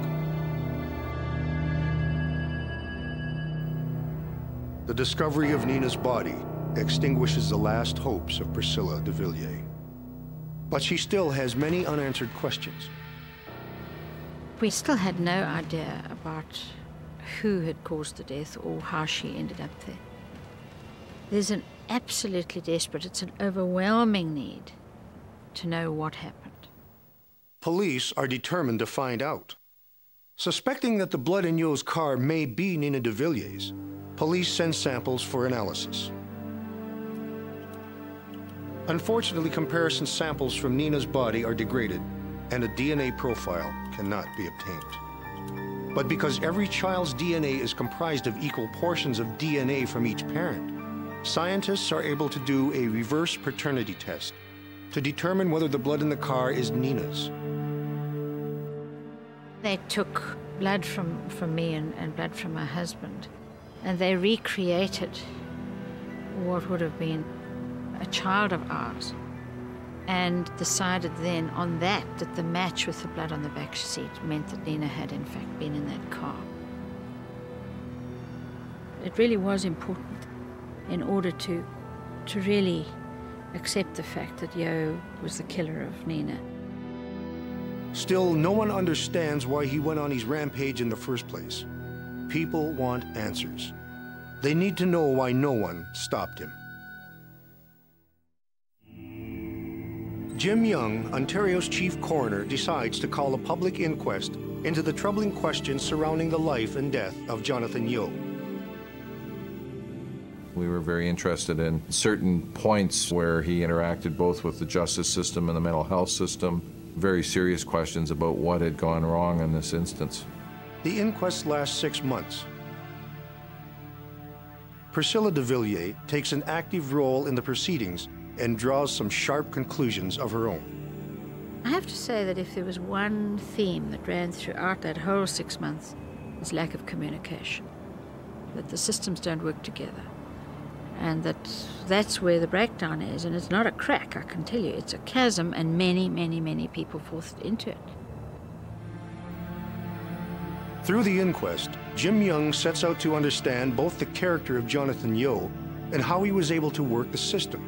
The discovery of Nina's body extinguishes the last hopes of Priscilla de Villiers. But she still has many unanswered questions. We still had no idea about who had caused the death or how she ended up there. There's an absolutely desperate, it's an overwhelming need to know what happened. Police are determined to find out. Suspecting that the blood in Yo's car may be Nina de Villiers, police send samples for analysis. Unfortunately, comparison samples from Nina's body are degraded, and a DNA profile cannot be obtained. But because every child's DNA is comprised of equal portions of DNA from each parent, scientists are able to do a reverse paternity test to determine whether the blood in the car is Nina's. They took blood from me and blood from my husband, and they recreated what would have been a child of ours, and decided then on that the match with the blood on the back seat meant that Nina had in fact been in that car. It really was important in order to really accept the fact that Yo was the killer of Nina. Still, no one understands why he went on his rampage in the first place. People want answers. They need to know why no one stopped him. Jim Young, Ontario's chief coroner, decides to call a public inquest into the troubling questions surrounding the life and death of Jonathan Yo. We were very interested in certain points where he interacted both with the justice system and the mental health system. Very serious questions about what had gone wrong in this instance. The inquest lasts 6 months. Priscilla de Villiers takes an active role in the proceedings and draws some sharp conclusions of her own. I have to say that if there was one theme that ran throughout that whole 6 months, it's lack of communication. That the systems don't work together. And that's where the breakdown is. And it's not a crack, I can tell you. It's a chasm, and many, many, many people forced into it. Through the inquest, Jim Young sets out to understand both the character of Jonathan Yo and how he was able to work the system.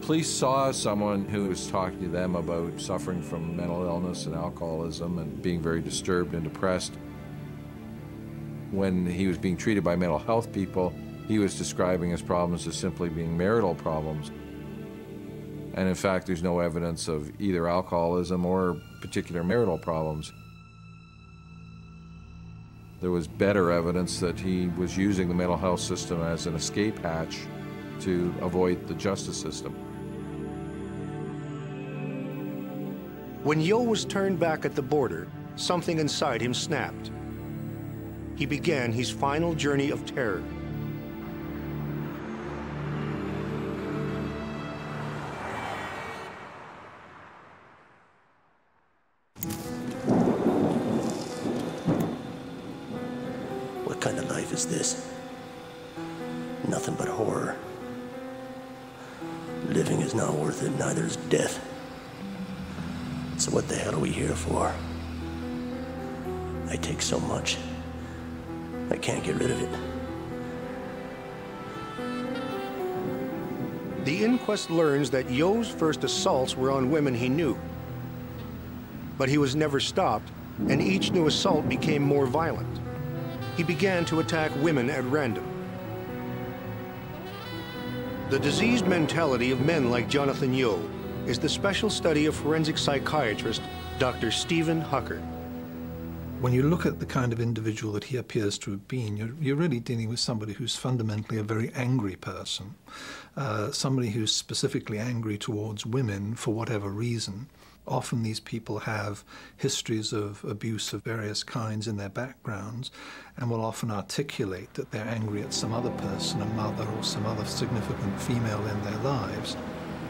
Police saw someone who was talking to them about suffering from mental illness and alcoholism and being very disturbed and depressed. When he was being treated by mental health people, he was describing his problems as simply being marital problems. And in fact, there's no evidence of either alcoholism or particular marital problems. There was better evidence that he was using the mental health system as an escape hatch to avoid the justice system. When Yo was turned back at the border, something inside him snapped. He began his final journey of terror. What kind of life is this? Nothing but horror. Living is not worth it, neither is death. So what the hell are we here for? I take so much. I can't get rid of it. The inquest learns that Yo's first assaults were on women he knew. But he was never stopped, and each new assault became more violent. He began to attack women at random. The diseased mentality of men like Jonathan Yeo is the special study of forensic psychiatrist Dr. Stephen Hucker. When you look at the kind of individual that he appears to have been, you're really dealing with somebody who's fundamentally a very angry person, somebody who's specifically angry towards women for whatever reason. Often these people have histories of abuse of various kinds in their backgrounds and will often articulate that they're angry at some other person, a mother or some other significant female in their lives,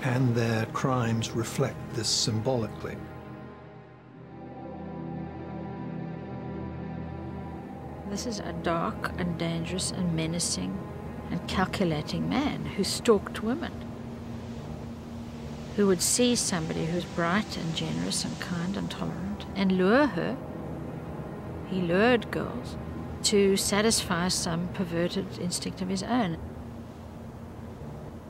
and their crimes reflect this symbolically. This is a dark and dangerous and menacing and calculating man who stalked women, who would see somebody who's bright and generous and kind and tolerant and lure her. He lured girls to satisfy some perverted instinct of his own.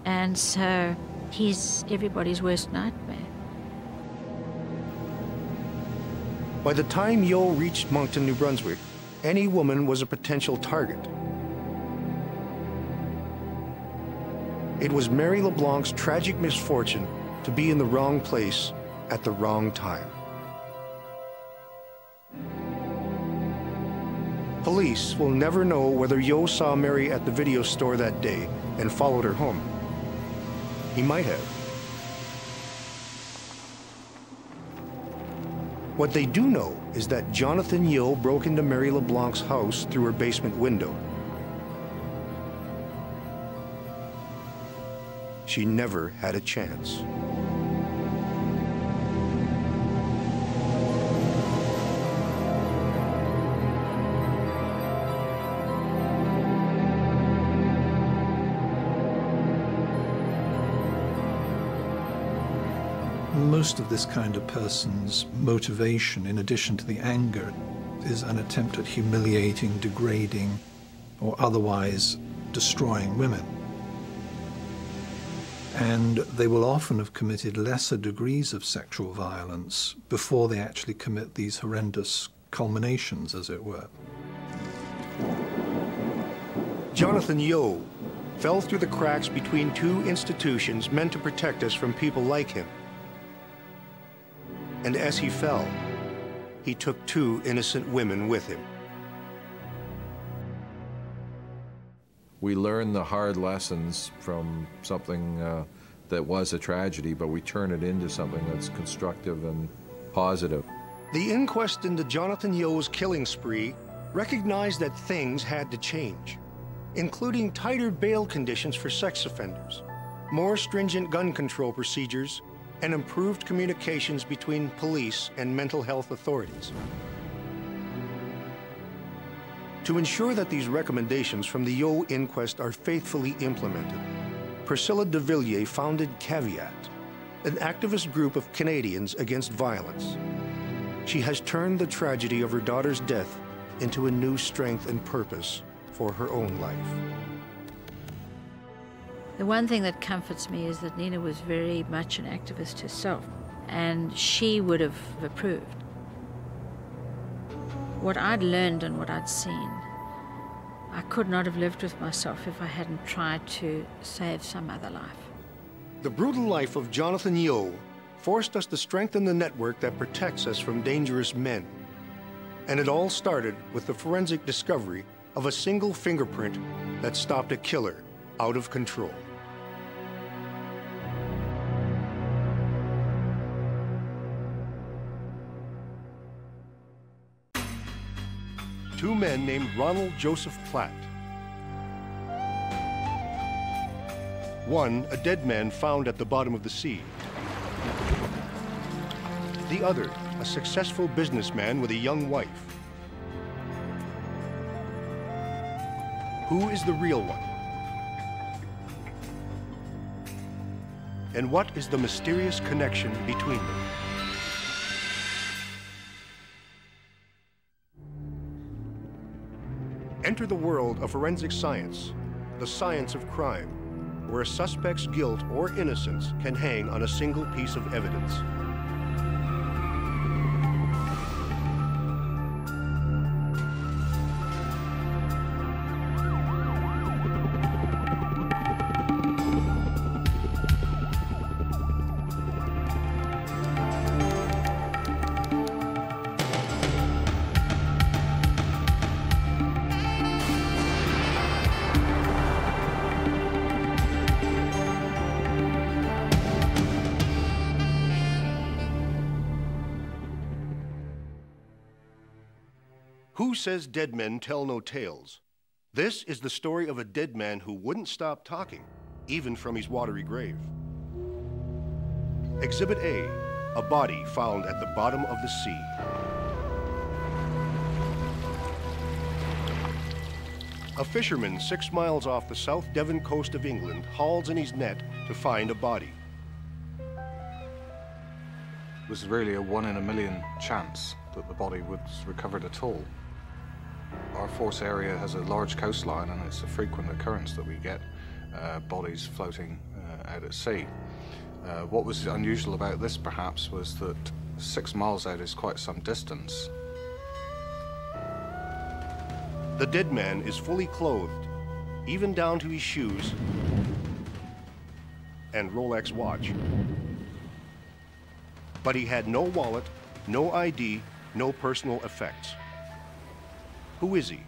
And so he's everybody's worst nightmare. By the time Yeo reached Moncton, New Brunswick, any woman was a potential target. It was Mary LeBlanc's tragic misfortune to be in the wrong place at the wrong time. Police will never know whether Yeo saw Mary at the video store that day and followed her home. He might have. What they do know is that Jonathan Yeo broke into Mary LeBlanc's house through her basement window. She never had a chance. Most of this kind of person's motivation, in addition to the anger, is an attempt at humiliating, degrading, or otherwise destroying women. And they will often have committed lesser degrees of sexual violence before they actually commit these horrendous culminations, as it were. Jonathan Yeo fell through the cracks between two institutions meant to protect us from people like him. And as he fell, he took two innocent women with him. We learn the hard lessons from something that was a tragedy, but we turn it into something that's constructive and positive. The inquest into Jonathan Yeo's killing spree recognized that things had to change, including tighter bail conditions for sex offenders, more stringent gun control procedures, and improved communications between police and mental health authorities. To ensure that these recommendations from the Yeo inquest are faithfully implemented, Priscilla de Villiers founded Caveat, an activist group of Canadians against violence. She has turned the tragedy of her daughter's death into a new strength and purpose for her own life. The one thing that comforts me is that Nina was very much an activist herself, and she would have approved. What I'd learned and what I'd seen, I could not have lived with myself if I hadn't tried to save some other life. The brutal life of Jonathan Yeo forced us to strengthen the network that protects us from dangerous men. And it all started with the forensic discovery of a single fingerprint that stopped a killer out of control. Two men named Ronald Joseph Platt. One, a dead man found at the bottom of the sea. The other, a successful businessman with a young wife. Who is the real one? And what is the mysterious connection between them? Enter the world of forensic science, the science of crime, where a suspect's guilt or innocence can hang on a single piece of evidence. says dead men tell no tales? This is the story of a dead man who wouldn't stop talking, even from his watery grave. Exhibit A, a body found at the bottom of the sea. A fisherman 6 miles off the South Devon coast of England hauls in his net to find a body. It was really a 1 in a million chance that the body was recovered at all. Our force area has a large coastline, and it's a frequent occurrence that we get bodies floating out at sea. What was unusual about this, perhaps, was that 6 miles out is quite some distance. The dead man is fully clothed, even down to his shoes and Rolex watch. But he had no wallet, no ID, no personal effects. Who is he?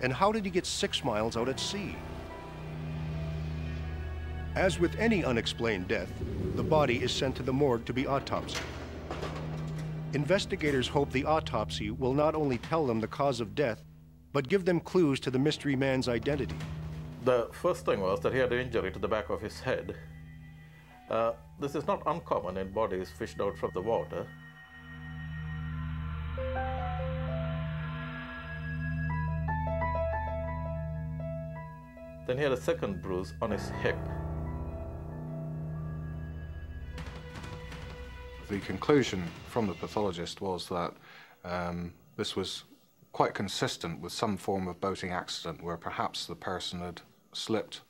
And how did he get 6 miles out at sea? As with any unexplained death, the body is sent to the morgue to be autopsied. Investigators hope the autopsy will not only tell them the cause of death, but give them clues to the mystery man's identity. The first thing was that he had an injury to the back of his head. This is not uncommon in bodies fished out from the water. Then he had a second bruise on his hip. The conclusion from the pathologist was that this was quite consistent with some form of boating accident where perhaps the person had slipped,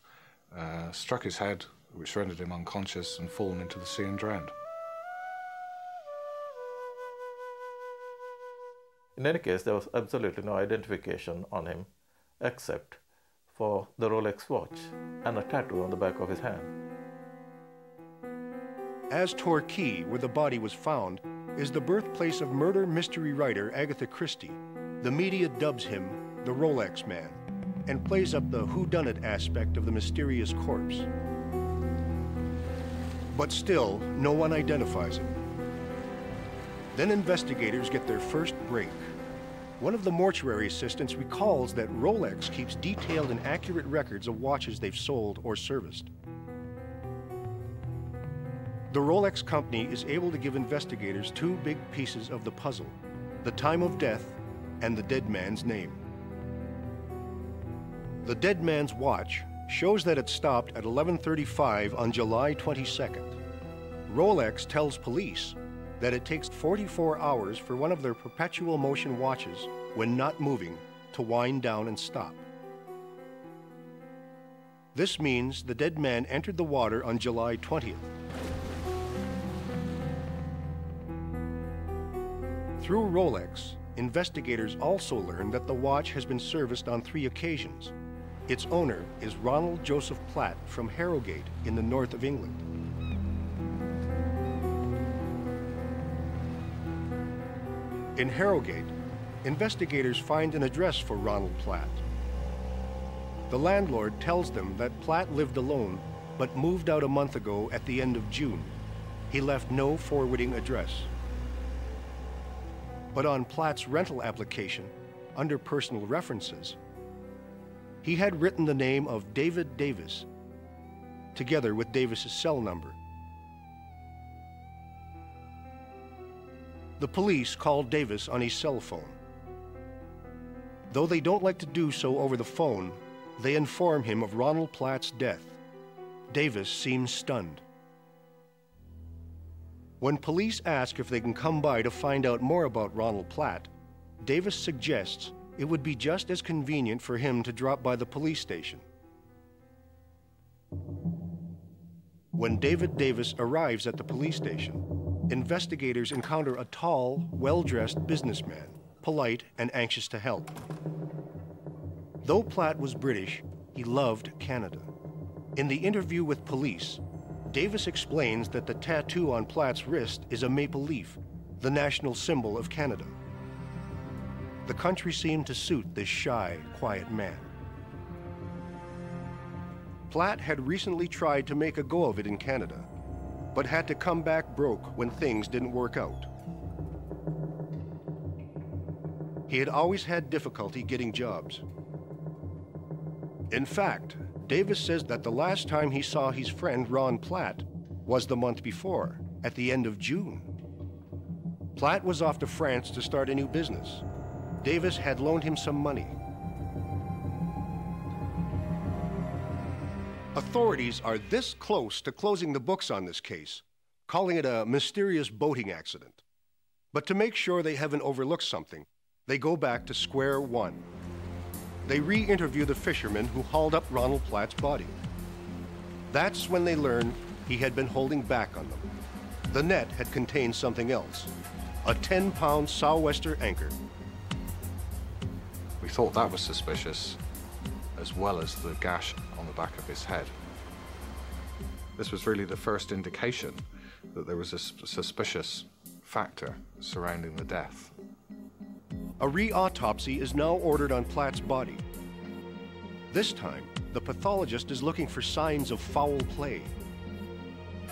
struck his head, which rendered him unconscious, and fallen into the sea and drowned. In any case, there was absolutely no identification on him except for the Rolex watch and a tattoo on the back of his hand. As Torquay, where the body was found, is the birthplace of murder mystery writer Agatha Christie, the media dubs him the Rolex Man and plays up the whodunit aspect of the mysterious corpse. But still, no one identifies him. Then investigators get their first break. One of the mortuary assistants recalls that Rolex keeps detailed and accurate records of watches they've sold or serviced. The Rolex company is able to give investigators 2 big pieces of the puzzle: the time of death and the dead man's name. The dead man's watch shows that it stopped at 11:35 on July 22nd. Rolex tells police that it takes 44 hours for one of their perpetual motion watches, when not moving, to wind down and stop. This means the dead man entered the water on July 20th. Through Rolex, investigators also learned that the watch has been serviced on 3 occasions. Its owner is Ronald Joseph Platt from Harrogate in the north of England. In Harrogate, investigators find an address for Ronald Platt. The landlord tells them that Platt lived alone, but moved out a month ago at the end of June. He left no forwarding address. But on Platt's rental application, under personal references, he had written the name of David Davis, together with Davis's cell number. The police called Davis on his cell phone. Though they don't like to do so over the phone, they inform him of Ronald Platt's death. Davis seems stunned. When police ask if they can come by to find out more about Ronald Platt, Davis suggests it would be just as convenient for him to drop by the police station. When David Davis arrives at the police station, investigators encounter a tall, well-dressed businessman, polite and anxious to help. Though Platt was British, he loved Canada. In the interview with police, Davis explains that the tattoo on Platt's wrist is a maple leaf, the national symbol of Canada. The country seemed to suit this shy, quiet man. Platt had recently tried to make a go of it in Canada, but had to come back broke when things didn't work out. he had always had difficulty getting jobs. In fact, Davis says that the last time he saw his friend Ron Platt was the month before, at the end of June. Platt was off to France to start a new business. Davis had loaned him some money. Authorities are this close to closing the books on this case, calling it a mysterious boating accident. But to make sure they haven't overlooked something, they go back to square one. They re-interview the fisherman who hauled up Ronald Platt's body. That's when they learn he had been holding back on them. The net had contained something else, a 10-pound sou'wester anchor. We thought that was suspicious, as well as the gash on the back of his head. This was really the first indication that there was a suspicious factor surrounding the death. A re-autopsy is now ordered on Platt's body. This time, the pathologist is looking for signs of foul play.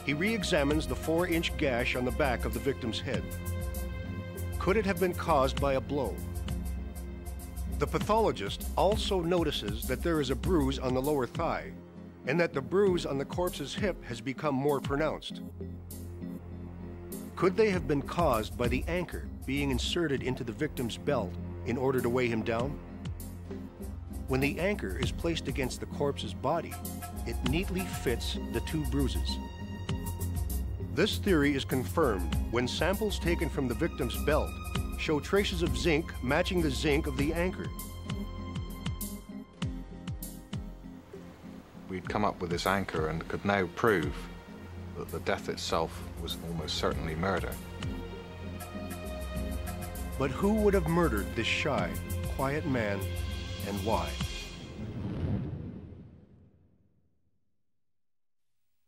He re-examines the 4-inch gash on the back of the victim's head. Could it have been caused by a blow? The pathologist also notices that there is a bruise on the lower thigh, and that the bruise on the corpse's hip has become more pronounced. Could they have been caused by the anchor being inserted into the victim's belt in order to weigh him down? When the anchor is placed against the corpse's body, it neatly fits the 2 bruises. This theory is confirmed when samples taken from the victim's belt show traces of zinc matching the zinc of the anchor. We'd come up with this anchor and could now prove that the death itself was almost certainly murder. But who would have murdered this shy, quiet man, and why?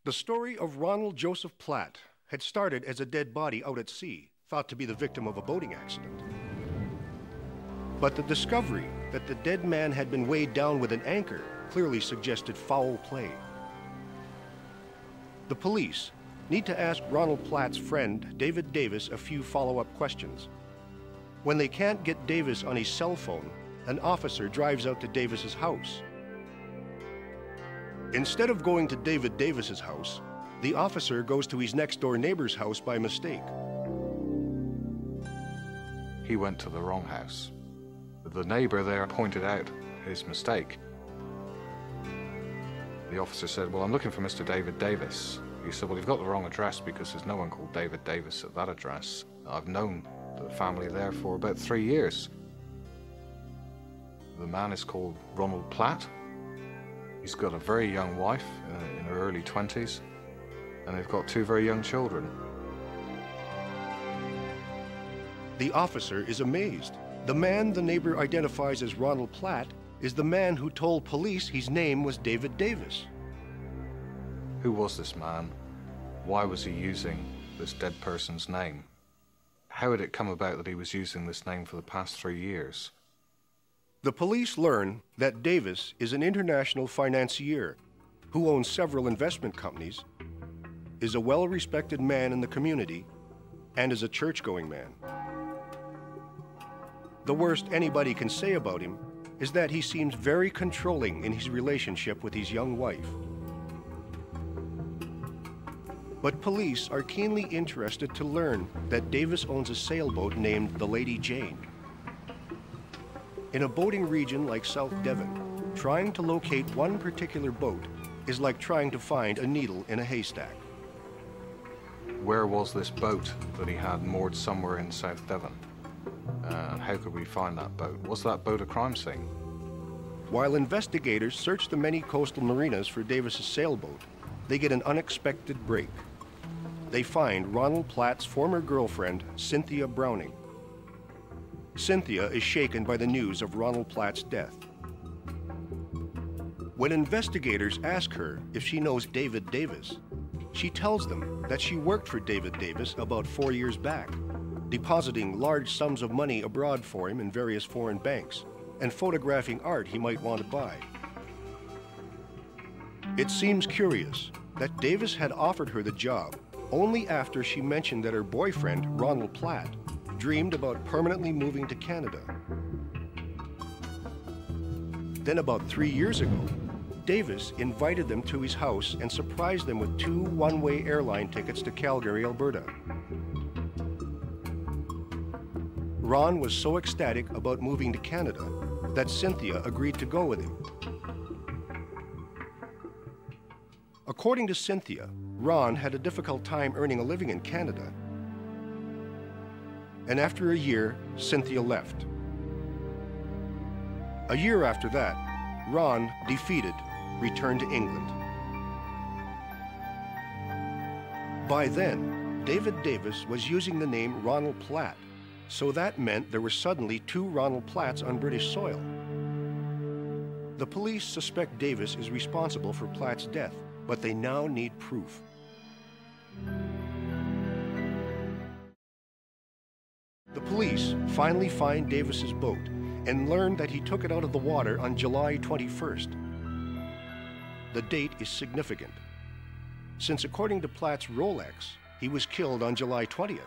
The story of Ronald Joseph Platt had started as a dead body out at sea, thought to be the victim of a boating accident. But the discovery that the dead man had been weighed down with an anchor clearly suggested foul play. The police need to ask Ronald Platt's friend, David Davis, a few follow-up questions. When they can't get Davis on his cell phone, an officer drives out to Davis's house. Instead of going to David Davis's house, the officer goes to his next-door neighbor's house by mistake. He went to the wrong house. The neighbor there pointed out his mistake. The officer said, "Well, I'm looking for Mr. David Davis." He said, "Well, you've got the wrong address because there's no one called David Davis at that address. I've known the family there for about 3 years." The man is called Ronald Platt. He's got a very young wife in her early 20s, and they've got 2 very young children. The officer is amazed. The man the neighbor identifies as Ronald Platt is the man who told police his name was David Davis. Who was this man? Why was he using this dead person's name? How had it come about that he was using this name for the past 3 years? The police learn that Davis is an international financier who owns several investment companies, is a well-respected man in the community, and is a church-going man. The worst anybody can say about him is that he seems very controlling in his relationship with his young wife. But police are keenly interested to learn that Davis owns a sailboat named the Lady Jane. In a boating region like South Devon, trying to locate one particular boat is like trying to find a needle in a haystack. Where was this boat that he had moored somewhere in South Devon? And how could we find that boat? Was that boat a crime scene? While investigators search the many coastal marinas for Davis's sailboat, they get an unexpected break. They find Ronald Platt's former girlfriend, Cynthia Browning. Cynthia is shaken by the news of Ronald Platt's death. When investigators ask her if she knows David Davis, she tells them that she worked for David Davis about 4 years back, depositing large sums of money abroad for him in various foreign banks and photographing art he might want to buy. It seems curious that Davis had offered her the job only after she mentioned that her boyfriend, Ronald Platt, dreamed about permanently moving to Canada. Then about 3 years ago, Davis invited them to his house and surprised them with 2 one-way airline tickets to Calgary, Alberta. Ron was so ecstatic about moving to Canada that Cynthia agreed to go with him. According to Cynthia, Ron had a difficult time earning a living in Canada. And after a year, Cynthia left. A year after that, Ron, defeated, returned to England. By then, David Davis was using the name Ronald Platt, so that meant there were suddenly 2 Ronald Platts on British soil. The police suspect Davis is responsible for Platt's death, but they now need proof. The police finally find Davis's boat and learn that he took it out of the water on July 21st. The date is significant, since according to Platt's Rolex, he was killed on July 20th.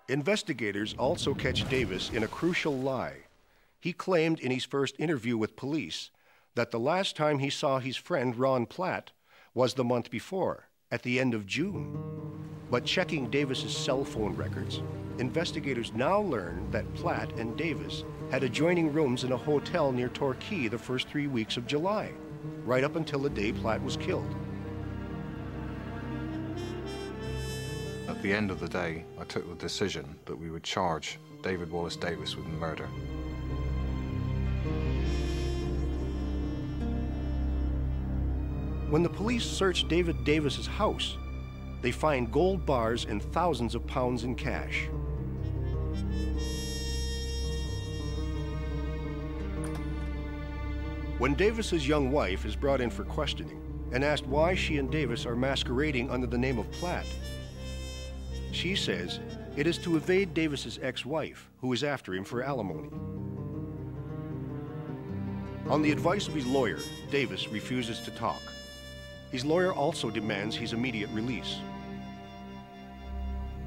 Investigators also catch Davis in a crucial lie. He claimed in his first interview with police that the last time he saw his friend Ron Platt was the month before, at the end of June. But checking Davis's cell phone records, investigators now learn that Platt and Davis had adjoining rooms in a hotel near Torquay the first 3 weeks of July, right up until the day Platt was killed. At the end of the day, I took the decision that we would charge David Wallace Davis with murder. When the police search David Davis's house, they find gold bars and thousands of pounds in cash. When Davis's young wife is brought in for questioning and asked why she and Davis are masquerading under the name of Platt, she says it is to evade Davis's ex-wife, who is after him for alimony. On the advice of his lawyer, Davis refuses to talk. His lawyer also demands his immediate release.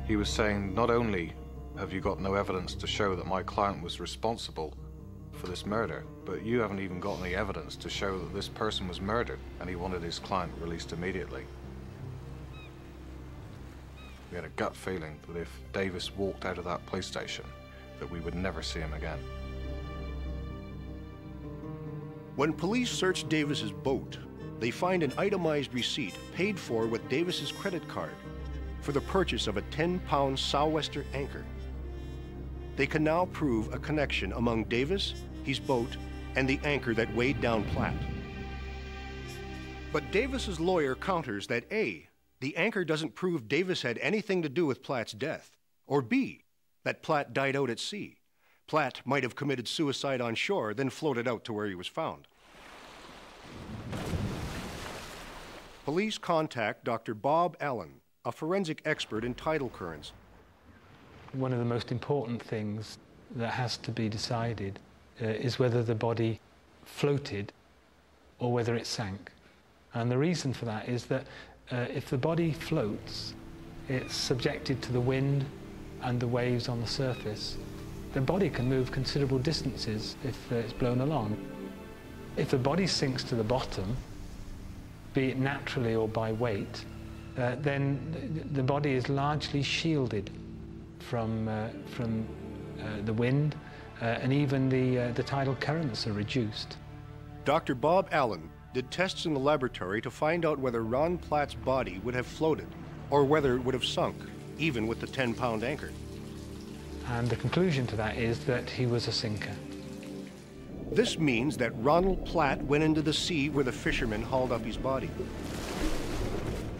He was saying, not only have you got no evidence to show that my client was responsible for this murder, but you haven't even got any evidence to show that this person was murdered, and he wanted his client released immediately. We had a gut feeling that if Davis walked out of that police station, that we would never see him again. When police search Davis's boat, they find an itemized receipt paid for with Davis's credit card for the purchase of a 10-pound sou'wester anchor. They can now prove a connection among Davis, his boat, and the anchor that weighed down Platt. But Davis's lawyer counters that A, the anchor doesn't prove Davis had anything to do with Platt's death, or B, that Platt died out at sea. Platt might have committed suicide on shore, then floated out to where he was found. Police contact Dr. Bob Allen, a forensic expert in tidal currents. One of the most important things that has to be decided is whether the body floated or whether it sank. And the reason for that is that if the body floats, it's subjected to the wind and the waves on the surface. The body can move considerable distances if it's blown along. If the body sinks to the bottom, be it naturally or by weight, then the body is largely shielded from the wind, and even the tidal currents are reduced. Dr. Bob Allen did tests in the laboratory to find out whether Ron Platt's body would have floated or whether it would have sunk, even with the 10-pound anchor. And the conclusion to that is that he was a sinker. This means that Ronald Platt went into the sea where the fishermen hauled up his body.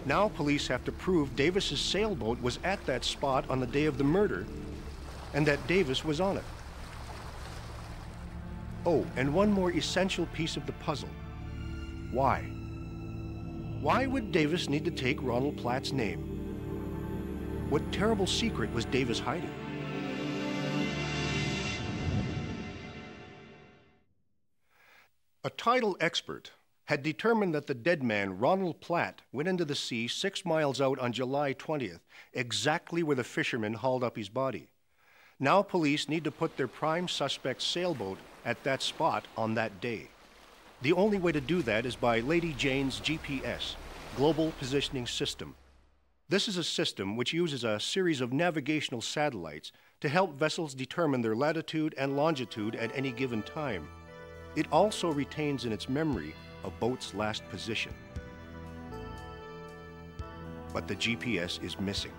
Now police have to prove Davis's sailboat was at that spot on the day of the murder and that Davis was on it. Oh, and one more essential piece of the puzzle. Why? Why would Davis need to take Ronald Platt's name? What terrible secret was Davis hiding? A tidal expert had determined that the dead man, Ronald Platt, went into the sea 6 miles out on July 20th, exactly where the fishermen hauled up his body. Now police need to put their prime suspect's sailboat at that spot on that day. The only way to do that is by Lady Jane's GPS, Global Positioning System. This is a system which uses a series of navigational satellites to help vessels determine their latitude and longitude at any given time. It also retains in its memory a boat's last position. But the GPS is missing.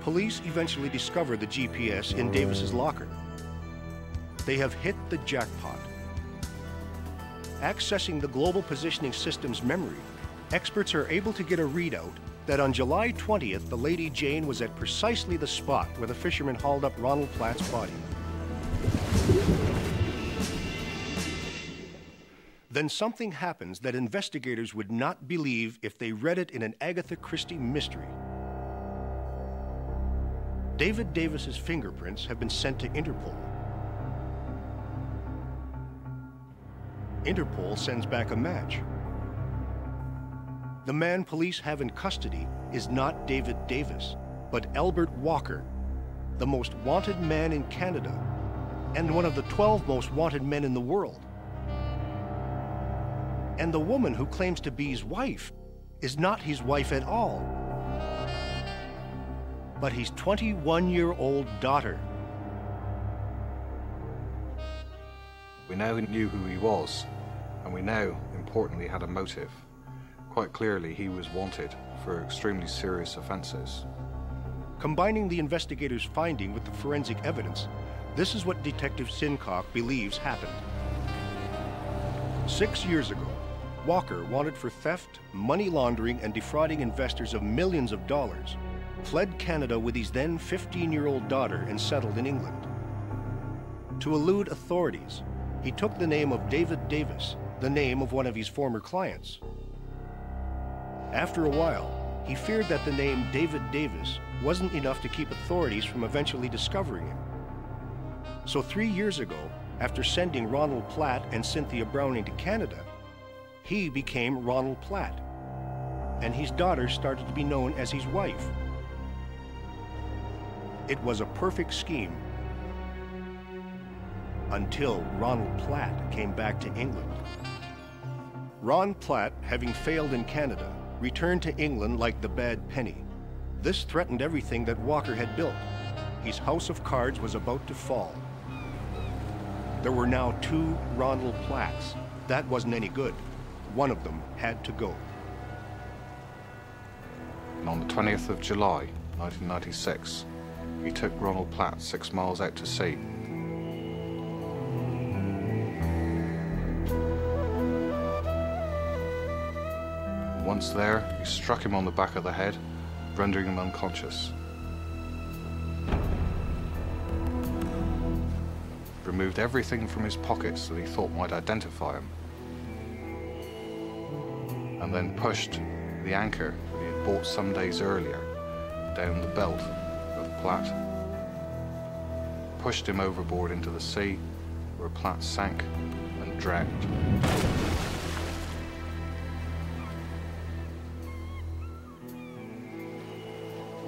Police eventually discover the GPS in Davis's locker. They have hit the jackpot. Accessing the Global Positioning System's memory, experts are able to get a readout that on July 20th, the Lady Jane was at precisely the spot where the fishermen hauled up Ronald Platt's body. Then something happens that investigators would not believe if they read it in an Agatha Christie mystery. David Davis's fingerprints have been sent to Interpol. Interpol sends back a match. The man police have in custody is not David Davis, but Albert Walker, the most wanted man in Canada and one of the 12 most wanted men in the world. And the woman who claims to be his wife is not his wife at all, but his 21-year-old daughter. We now knew who he was, and we now, importantly, had a motive. Quite clearly, he was wanted for extremely serious offences. Combining the investigators' finding with the forensic evidence, this is what Detective Sincock believes happened. 6 years ago, Walker, wanted for theft, money laundering, and defrauding investors of millions of dollars, fled Canada with his then 15-year-old daughter and settled in England. To elude authorities, he took the name of David Davis, the name of one of his former clients. After a while, he feared that the name David Davis wasn't enough to keep authorities from eventually discovering him. So 3 years ago, after sending Ronald Platt and Cynthia Browning to Canada, he became Ronald Platt, and his daughter started to be known as his wife. It was a perfect scheme until Ronald Platt came back to England. Ron Platt, having failed in Canada, returned to England like the bad penny. This threatened everything that Walker had built. His house of cards was about to fall. There were now 2 Ronald Platts. That wasn't any good. One of them had to go. And on the 20th of July, 1996, he took Ronald Platt 6 miles out to sea. Once there, he struck him on the back of the head, rendering him unconscious. Removed everything from his pockets that he thought might identify him, and then pushed the anchor that he had bought some days earlier down the belt of Platt, pushed him overboard into the sea, where Platt sank and drowned.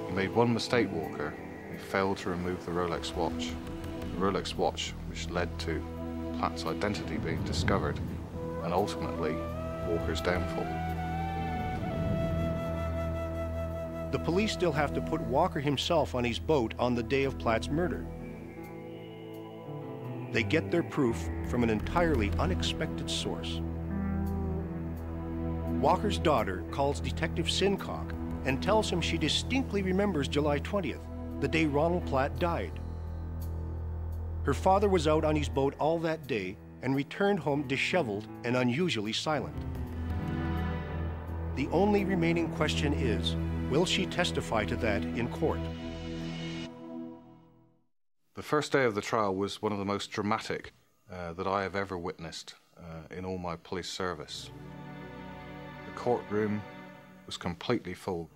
He made one mistake, Walker. He failed to remove the Rolex watch. The Rolex watch, which led to Platt's identity being discovered, and ultimately Walker's downfall. The police still have to put Walker himself on his boat on the day of Platt's murder. They get their proof from an entirely unexpected source. Walker's daughter calls Detective Sincock and tells him she distinctly remembers July 20th, the day Ronald Platt died. Her father was out on his boat all that day and returned home disheveled and unusually silent. The only remaining question is, will she testify to that in court? The first day of the trial was one of the most dramatic that I have ever witnessed in all my police service. The courtroom was completely full.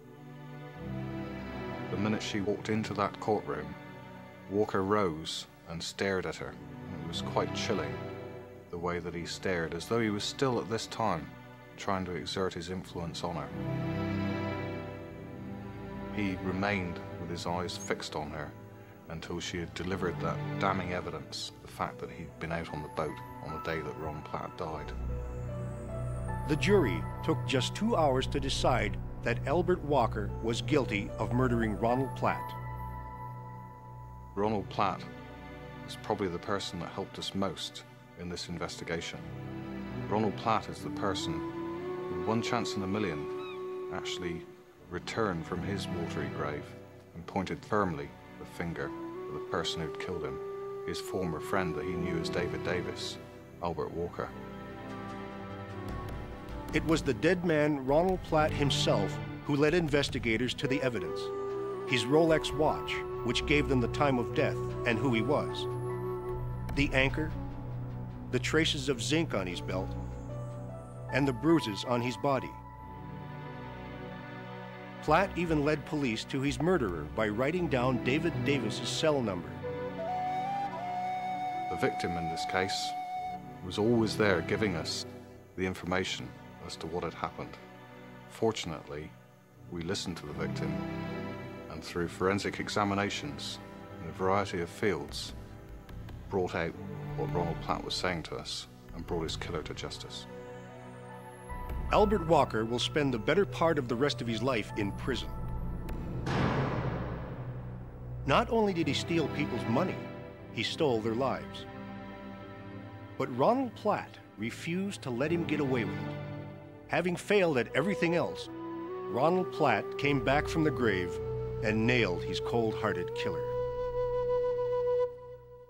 The minute she walked into that courtroom, Walker rose and stared at her. It was quite chilling, the way that he stared, as though he was still at this time trying to exert his influence on her. He remained with his eyes fixed on her, until she had delivered that damning evidence, the fact that he'd been out on the boat on the day that Ronald Platt died. The jury took just 2 hours to decide that Albert Walker was guilty of murdering Ronald Platt. Ronald Platt is probably the person that helped us most in this investigation. Ronald Platt is the person who, one chance in a million, actually returned from his watery grave and pointed firmly the finger at the person who'd killed him, his former friend that he knew as David Davis, Albert Walker. It was the dead man, Ronald Platt himself, who led investigators to the evidence. His Rolex watch, which gave them the time of death and who he was. The anchor, the traces of zinc on his belt, and the bruises on his body. Platt even led police to his murderer by writing down David Davis's cell number. The victim in this case was always there giving us the information as to what had happened. Fortunately, we listened to the victim, and through forensic examinations in a variety of fields, brought out what Ronald Platt was saying to us and brought his killer to justice. Albert Walker will spend the better part of the rest of his life in prison. Not only did he steal people's money, he stole their lives. But Ronald Platt refused to let him get away with it. Having failed at everything else, Ronald Platt came back from the grave and nailed his cold-hearted killer.